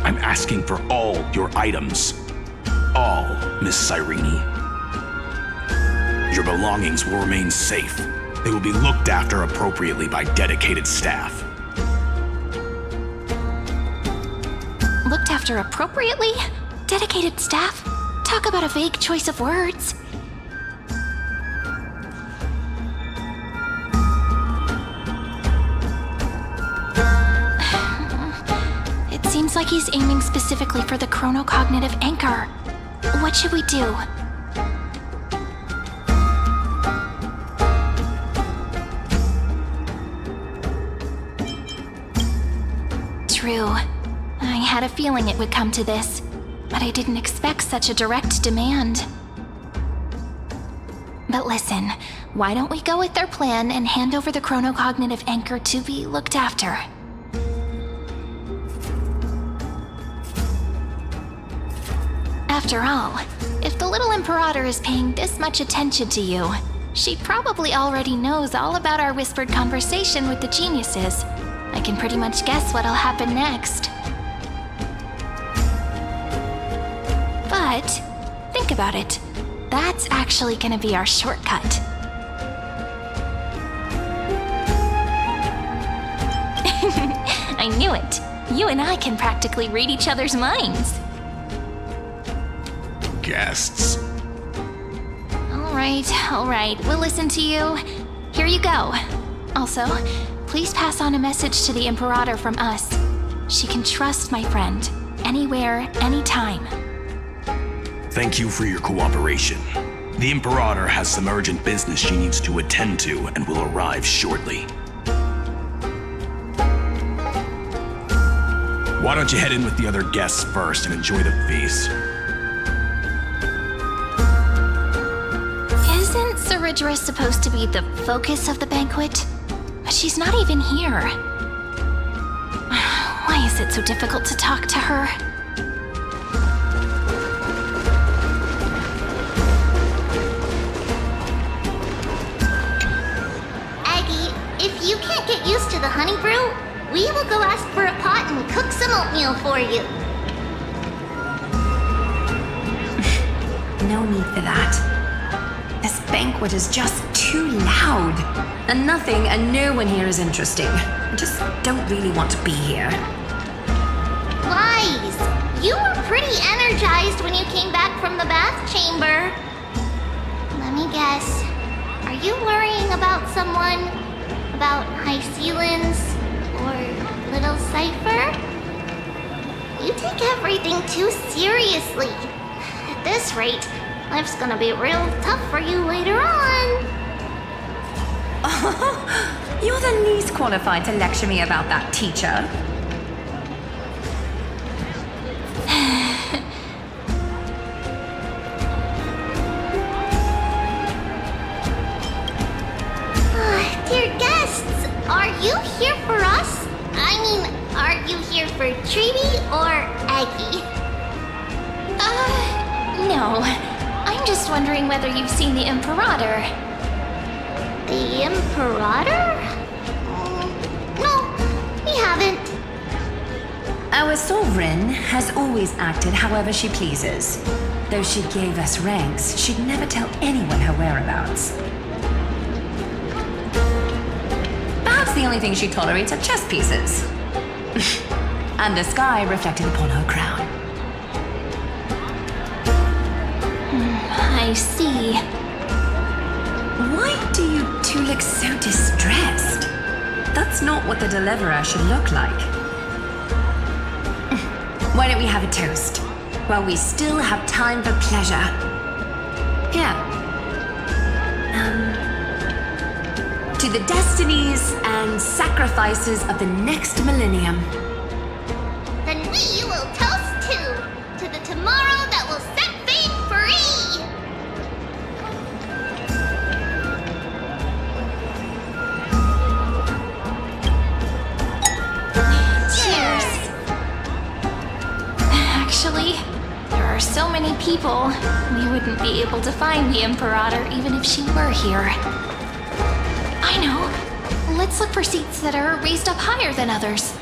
I'm asking for all your items. All, Miss Cyrene. Your belongings will remain safe. They will be looked after appropriately by dedicated staff. Looked after appropriately? Dedicated staff? Talk about a vague choice of words. It seems like he's aiming specifically for the chronocognitive anchor. What should we do? true. I had a feeling it would come to this, but I didn't expect such a direct demand. But listen, why don't we go with their plan and hand over the chronocognitive anchor to be looked after? After all, if the little Imperator is paying this much attention to you, she probably already knows all about our whispered conversation with the geniuses. I can pretty much guess what'll happen next. But, think about it. That's actually gonna be our shortcut. I knew it. You and I can practically read each other's minds. Guests. All right, we'll listen to you. Here you go. Also, please pass on a message to the Imperator from us. She can trust my friend, anywhere, anytime. Thank you for your cooperation. The Imperator has some urgent business she needs to attend to and will arrive shortly. Why don't you head in with the other guests first and enjoy the feast? Isn't Ceridra supposed to be the focus of the banquet? But she's not even here. Why is it so difficult to talk to her? Aggie, if you can't get used to the honey brew, we will go ask for a pot and cook some oatmeal for you. No need for that. This banquet is just too loud. And nothing and no one here is interesting. I just don't really want to be here. Lies! You were pretty energized when you came back from the bath chamber. Let me guess. Are you worrying about someone? About High Sealins? Or Little Cypher? You take everything too seriously. At this rate, life's gonna be real tough for you later on. You're the least qualified to lecture me about that, teacher. Dear guests, are you here for us? I mean, are you here for Treaty or Aggie? No. I'm just wondering whether you've seen the Imperator. The Imperator? No, we haven't. Our sovereign has always acted however she pleases. Though she gave us ranks, she'd never tell anyone her whereabouts. Perhaps the only thing she tolerates are chess pieces. And the sky reflected upon her crown. I see. Why do you two look so distressed? That's not what the deliverer should look like. Why don't we have a toast? While we still have time for pleasure. Here. To the destinies and sacrifices of the next millennium. Then we will toast to the tomorrow that will set Fate free! Cheers! Actually, there are so many people, we wouldn't be able to find the Imperator even if she were here. I know. Let's look for seats that are raised up higher than others.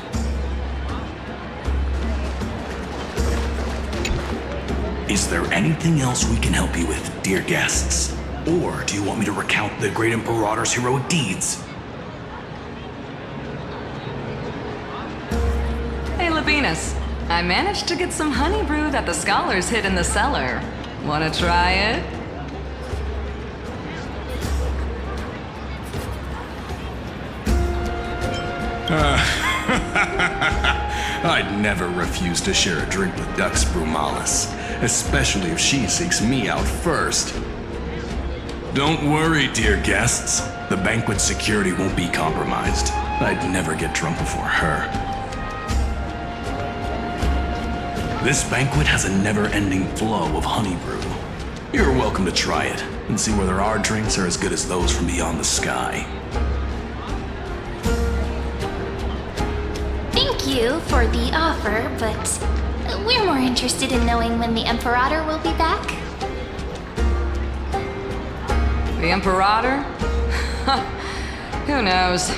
Is there anything else we can help you with, dear guests? Or do you want me to recount the great Imperator's heroic deeds? Hey, Lavinus. I managed to get some honey brew that the scholars hid in the cellar. Wanna try it? I'd never refuse to share a drink with Dux Brumalis, especially if she seeks me out first. Don't worry, dear guests. The banquet security won't be compromised. I'd never get drunk before her. This banquet has a never-ending flow of honey brew. You're welcome to try it and see whether our drinks are as good as those from beyond the sky. Thank you for the offer, but we're more interested in knowing when the Imperator will be back. The Imperator? Who knows?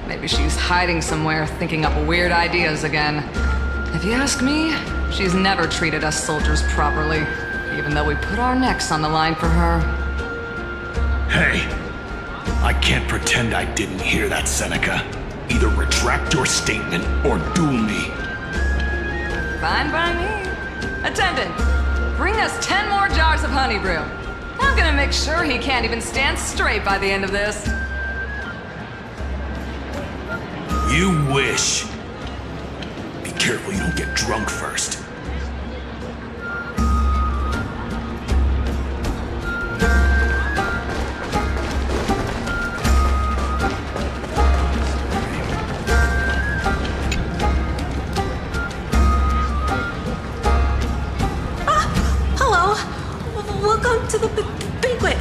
Maybe she's hiding somewhere, thinking up weird ideas again. If you ask me, she's never treated us soldiers properly, even though we put our necks on the line for her. Hey, I can't pretend I didn't hear that, Seneca. Either retract your statement or duel me. Fine by me. Attendant, bring us 10 more jars of honey brew. I'm gonna make sure he can't even stand straight by the end of this. You wish. Be careful you don't get drunk first. Hello. Welcome to the banquet.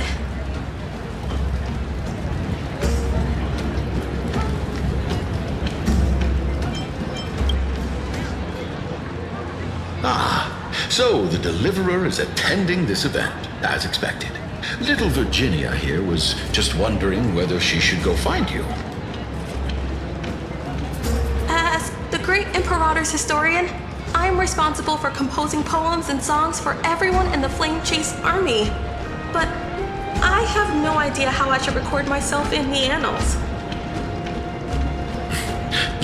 So the Deliverer is attending this event, as expected. Little Virginia here was just wondering whether she should go find you. As the great Imperator's historian, I'm responsible for composing poems and songs for everyone in the Flame Chase army. But I have no idea how I should record myself in the annals.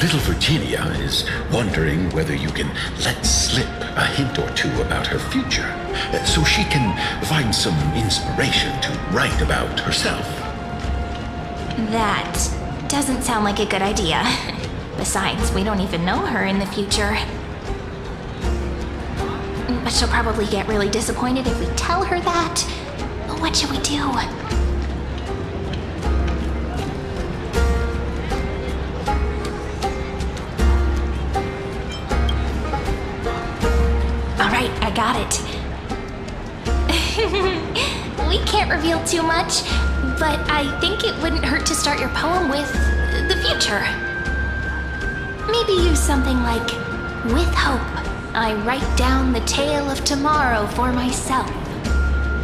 Little Virginia is wondering whether you can let slip a hint or two about her future, so she can find some inspiration to write about herself. That doesn't sound like a good idea. Besides, we don't even know her in the future. But she'll probably get really disappointed if we tell her that. What should we do? Alright, I got it. We can't reveal too much, but I think it wouldn't hurt to start your poem with the future. Maybe use something like, with hope, I write down the tale of tomorrow for myself.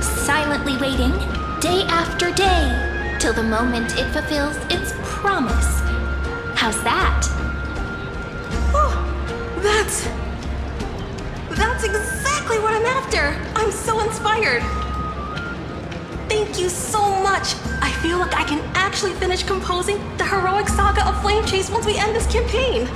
Silently waiting, day after day, till the moment it fulfills its promise. How's that? Oh, that's exactly what I'm after. I'm so inspired. Thank you so much. I feel like I can actually finish composing the heroic saga of Flame Chase once we end this campaign.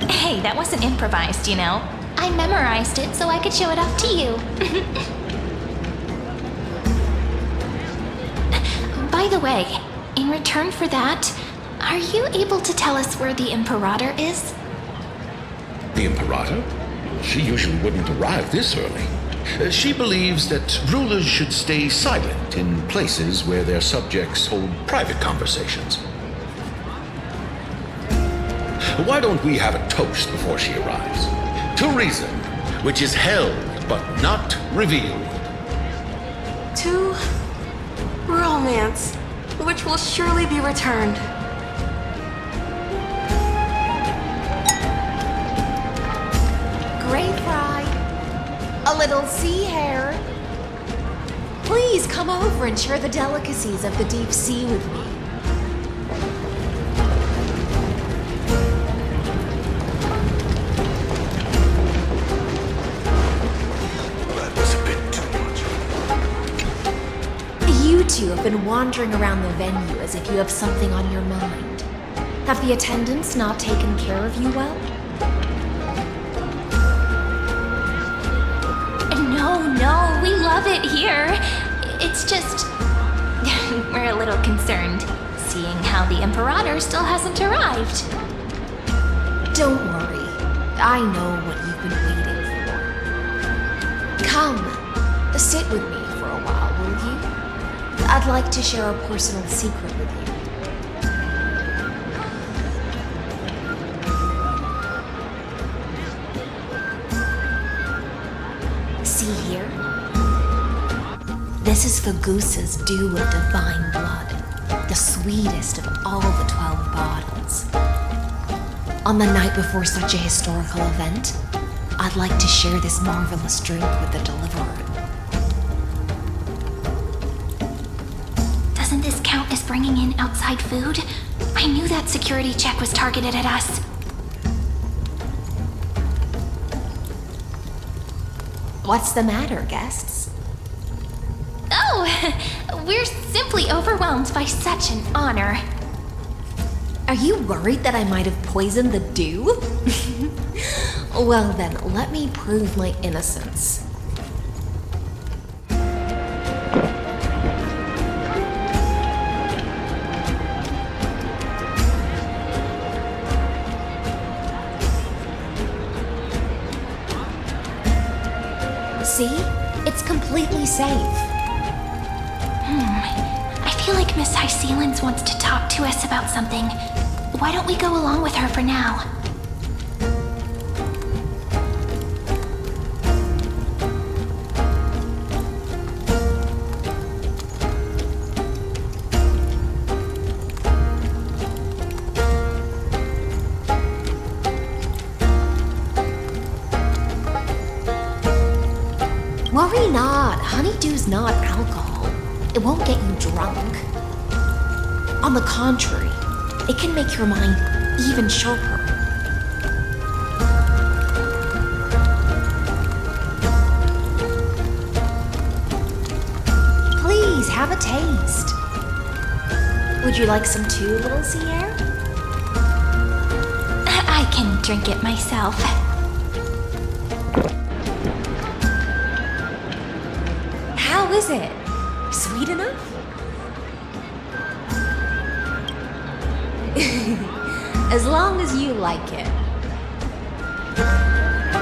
Hey, that wasn't improvised, you know. I memorized it so I could show it off to you. By the way, in return for that, are you able to tell us where the Imperator is? The Imperator? She usually wouldn't arrive this early. She believes that rulers should stay silent in places where their subjects hold private conversations. Why don't we have a toast before she arrives? To reason, which is held but not revealed. To romance, which will surely be returned. Gray fry, a little sea hare. Please come over and share the delicacies of the deep sea with me. You two have been wandering around the venue as if you have something on your mind. Have the attendants not taken care of you well? No, we love it here. It's just... we're a little concerned, seeing how the Imperator still hasn't arrived. Don't worry. I know what you've been waiting for. Come, sit with me for a while, will you? I'd like to share a personal secret with you. See here? This is Fagusa's dew of divine blood, the sweetest of all the 12 bottles. On the night before such a historical event, I'd like to share this marvelous drink with the Deliverer. Doesn't this count as bringing in outside food? I knew that security check was targeted at us. What's the matter, guests? Oh, we're simply overwhelmed by such an honor. Are you worried that I might have poisoned the dew? Well then, let me prove my innocence. See? It's completely safe. I feel like Miss High Sealens wants to talk to us about something. Why don't we go along with her for now? Worry not, honeydew's not alcohol. It won't get you drunk. On the contrary, it can make your mind even sharper. Please, have a taste. Would you like some too, little Sierra? I can drink it myself. How is it? Sweet enough? As long as you like it.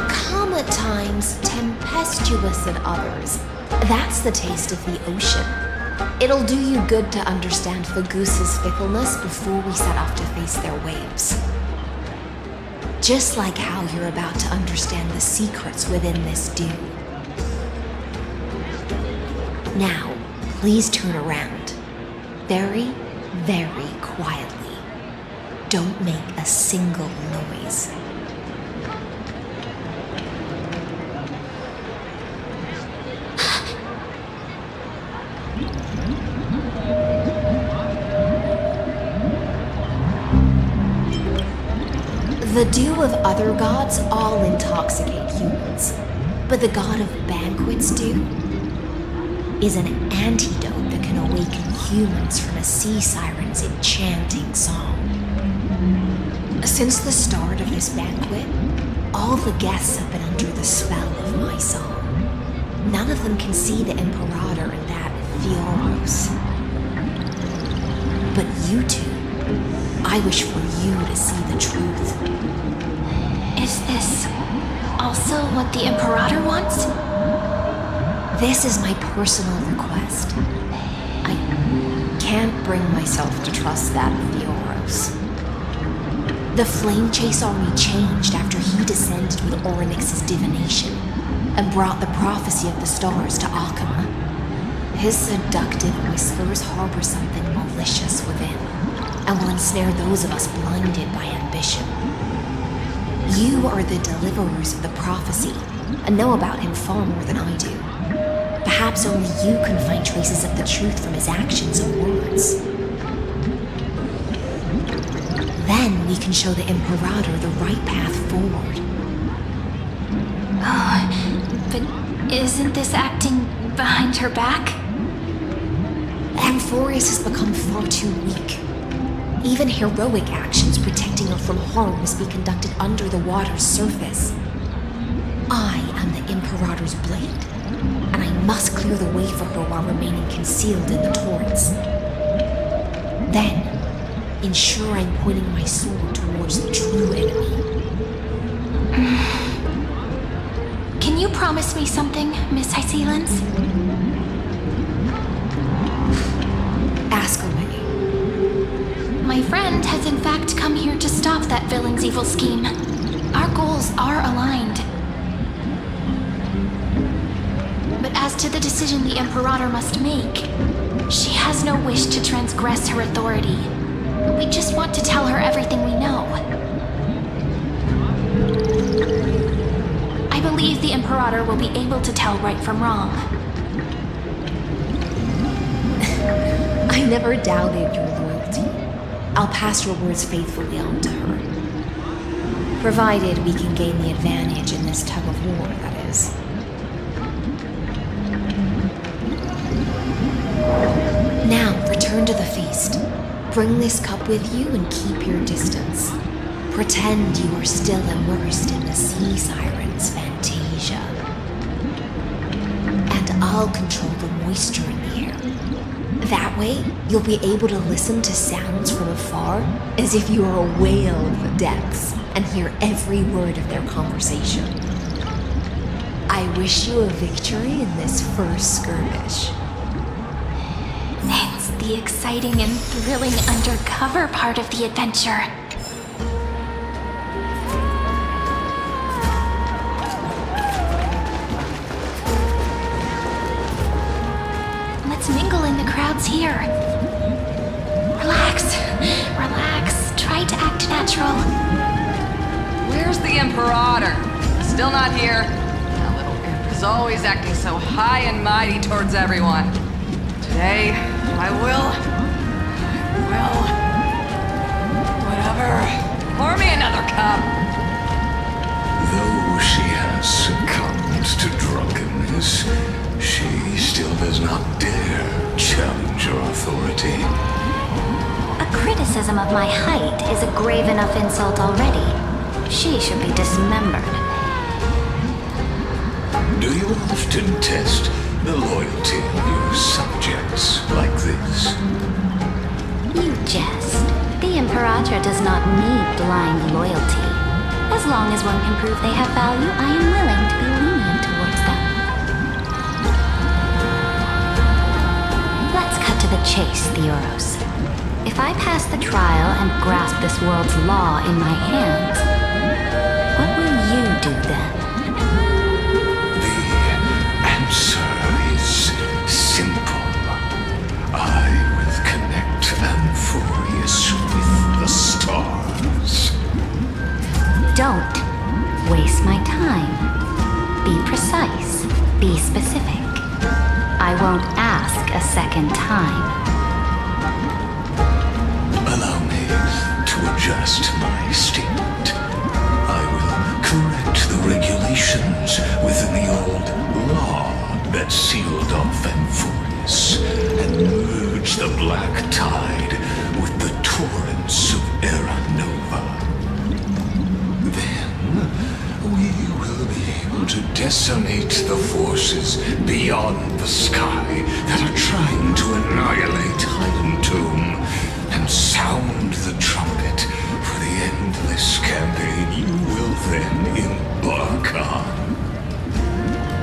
Calm at times, tempestuous at others. That's the taste of the ocean. It'll do you good to understand Fagusa's fickleness before we set off to face their waves. Just like how you're about to understand the secrets within this dew. Now, please turn around. Very, very quietly. Don't make a single noise. The dew of other gods all intoxicate humans, but the god of banquets dew is an antidote that can awaken humans from a sea siren's enchanting song. Since the start of this banquet, all the guests have been under the spell of my song. None of them can see the Imperator and that Fioros. But you two, I wish for you to see the truth. Is this also what the Imperator wants? This is my personal request. I can't bring myself to trust that of Fioros. The Flame Chase army changed after he descended with Orynyx's divination and brought the prophecy of the stars to Akama. His seductive whispers harbor something malicious within and will ensnare those of us blinded by ambition. You are the deliverers of the prophecy and know about him far more than I do. Perhaps only you can find traces of the truth from his actions and words. Then we can show the Imperator the right path forward. Oh, but isn't this acting behind her back? Amphorius has become far too weak. Even heroic actions protecting her from harm must be conducted under the water's surface. I am the Imperator's blade, and I must clear the way for her while remaining concealed in the torrents. Then, ensure I'm pointing my sword towards the true enemy. Can you promise me something, Miss Hysealans? Ask away. My friend has in fact come here to stop that villain's evil scheme. Our goals are aligned. But as to the decision the Imperator must make, she has no wish to transgress her authority. We just want to tell her everything we know. I believe the Imperator will be able to tell right from wrong. I never doubted your loyalty. I'll pass your words faithfully on to her. Provided we can gain the advantage in this tug of war, that is. Now, return to the feast. Bring this cup with you and keep your distance. Pretend you are still immersed in the sea siren's fantasia. And I'll control the moisture in the air. That way, you'll be able to listen to sounds from afar as if you are a whale of the depths and hear every word of their conversation. I wish you a victory in this first skirmish. It's the exciting and thrilling undercover part of the adventure. Let's mingle in the crowds here. Relax, relax. Try to act natural. Where's the Imperator? Still not here. That little imp is always acting so high and mighty towards everyone. Today, I will. Whatever. Pour me another cup. Though she has succumbed to drunkenness, she still does not dare challenge your authority. A criticism of my height is a grave enough insult already. She should be dismembered. Do you often test the loyalty of your subjects like this? You jest. The Imperator does not need blind loyalty. As long as one can prove they have value, I am willing to be lenient towards them. Let's cut to the chase, Theoros. If I pass the trial and grasp this world's law in my hands, what will you do then? The answer is simple. I will connect Amphorius with the stars. Don't waste my time. Be precise. Be specific. I won't ask a second time. Allow me to adjust my statement. I will correct the regulations within the old law that sealed off Amphorius and merge the black tide with the torrents of Era Nova. Then we will be able to decimate the forces beyond the sky that are trying to annihilate Hidden Tomb and sound the trumpet for the endless campaign you will then embark on.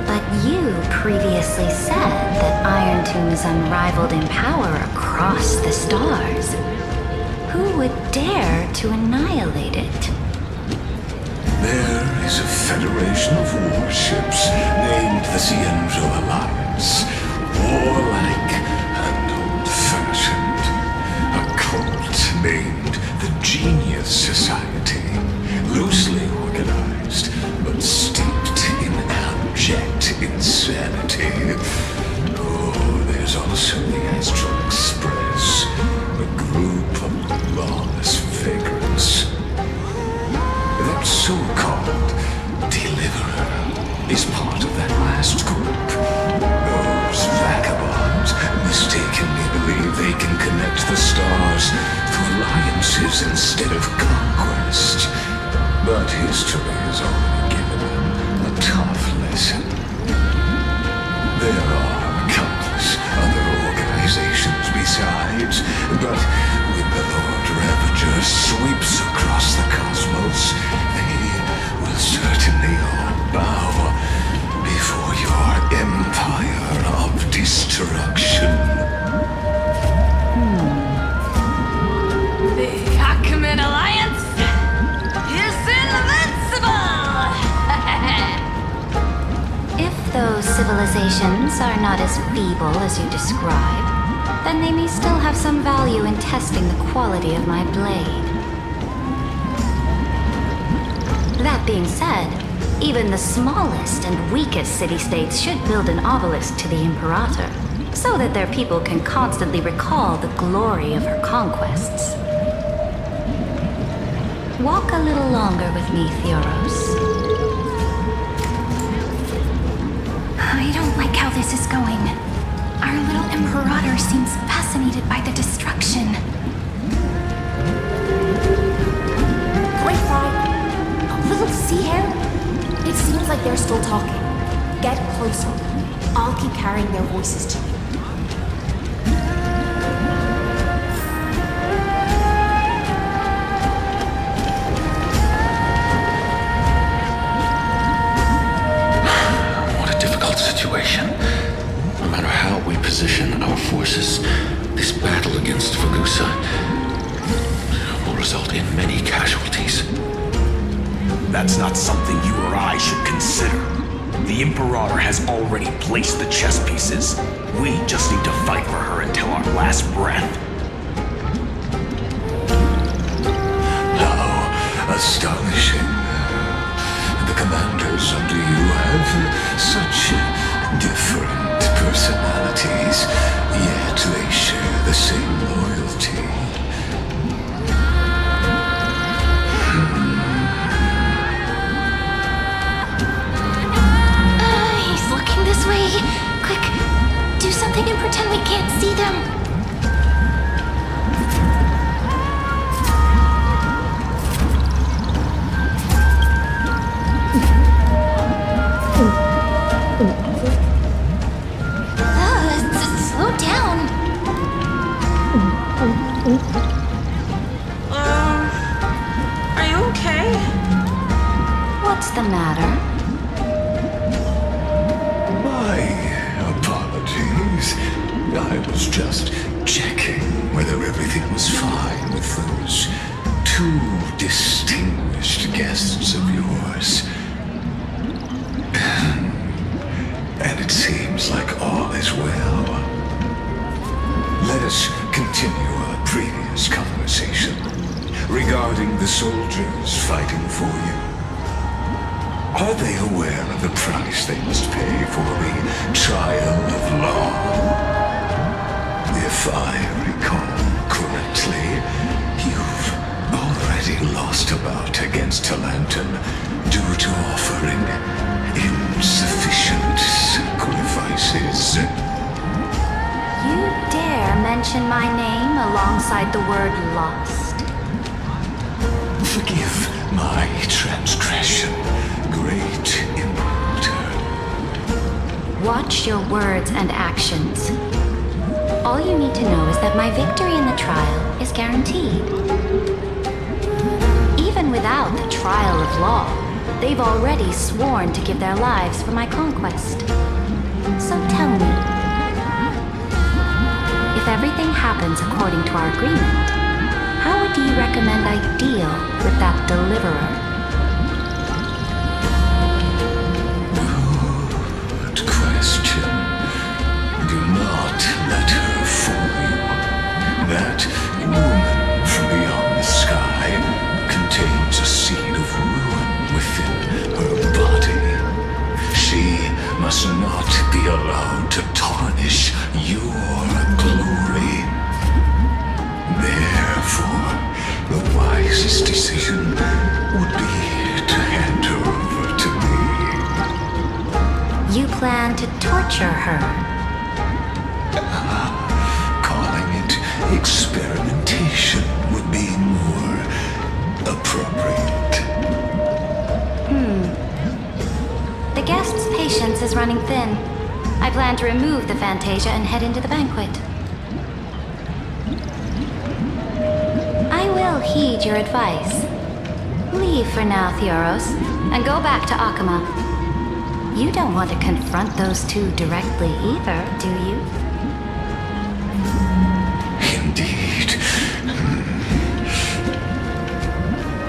But you previously said that Iron Tomb is unrivaled in power across the stars. Who would dare to annihilate it? There is a federation of warships named the Cienzo Alliance, warlike and old-fashioned. A cult named the Genius Society, loosely organized, but steeped in abject insanity. Oh, there's also the Astral Express, a group of lawless vagrants. That so-called deliverer is part of that last group. Those vagabonds mistakenly believe they can connect the stars through alliances instead of conquest. But history has already given them a tough lesson. There are countless other organizations besides, but when the Lord Ravager sweeps across the cosmos, they will certainly all bow civilizations are not as feeble as you describe, then they may still have some value in testing the quality of my blade. That being said, even the smallest and weakest city-states should build an obelisk to the Imperator, so that their people can constantly recall the glory of her conquests. Walk a little longer with me, Theoros. I don't like how this is going. Our little Imperator seems fascinated by the destruction. Grapevine! A little sea air? It seems like they're still talking. Get closer. I'll keep carrying their voices to you. Situation. No matter how we position our forces, this battle against Fagusa will result in many casualties. That's not something you or I should consider. The Imperator has already placed the chess pieces. We just need to fight for her until our last breath. How astonishing. The commanders under you have such different personalities, yet they share the same loyalty. He's looking this way. Quick, do something and pretend we can't see them. Slow down. Are you okay? What's the matter? My apologies. I was just checking whether everything was fine with those two distinguished guests of yours. And it seems like all is well. Let us continue our previous conversation regarding the soldiers fighting for you. Are they aware of the price they must pay for the trial of law? If I recall correctly, you've already lost a bout against Talanton due to offering insufficient sacrifices. You dare mention my name alongside the word lost? Forgive my transgression, great Imperator. Watch your words and actions. All you need to know is that my victory in the trial is guaranteed. Even without the trial of law, they've already sworn to give their lives for my conquest. So tell me, if everything happens according to our agreement, how would you recommend I deal with that deliverer? Good question. Do not let her fool you. That woman from beyond the sky contains a seed of ruin within her body. She must not be allowed to tarnish your glory. Therefore, the wisest decision would be to hand her over to me. You plan to torture her? Calling it experimentation would be more appropriate. The guest's patience is running thin. I plan to remove the Fantasia and head into the banquet. I will heed your advice. Leave for now, Theoros, and go back to Akama. You don't want to confront those two directly either, do you? Indeed.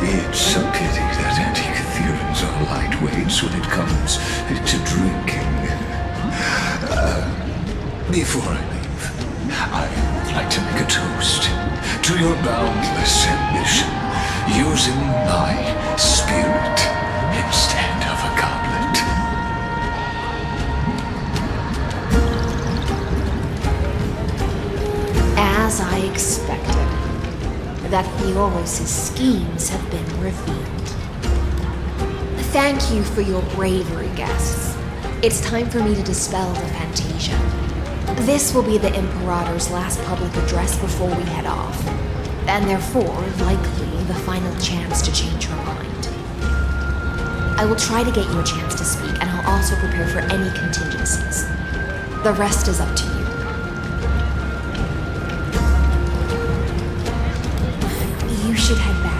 It's a pity that anti-Catherians are lightweights when it comes to drinking. Before I leave, I'd like to make a toast to your boundless ambition, using my spirit instead of a goblet. As I expected, that Theoros' schemes have been revealed. Thank you for your bravery, guests. It's time for me to dispel the Fantasia. This will be the Imperator's last public address before we head off, and therefore, likely, the final chance to change her mind. I will try to get you a chance to speak, and I'll also prepare for any contingencies. The rest is up to you. You should head back.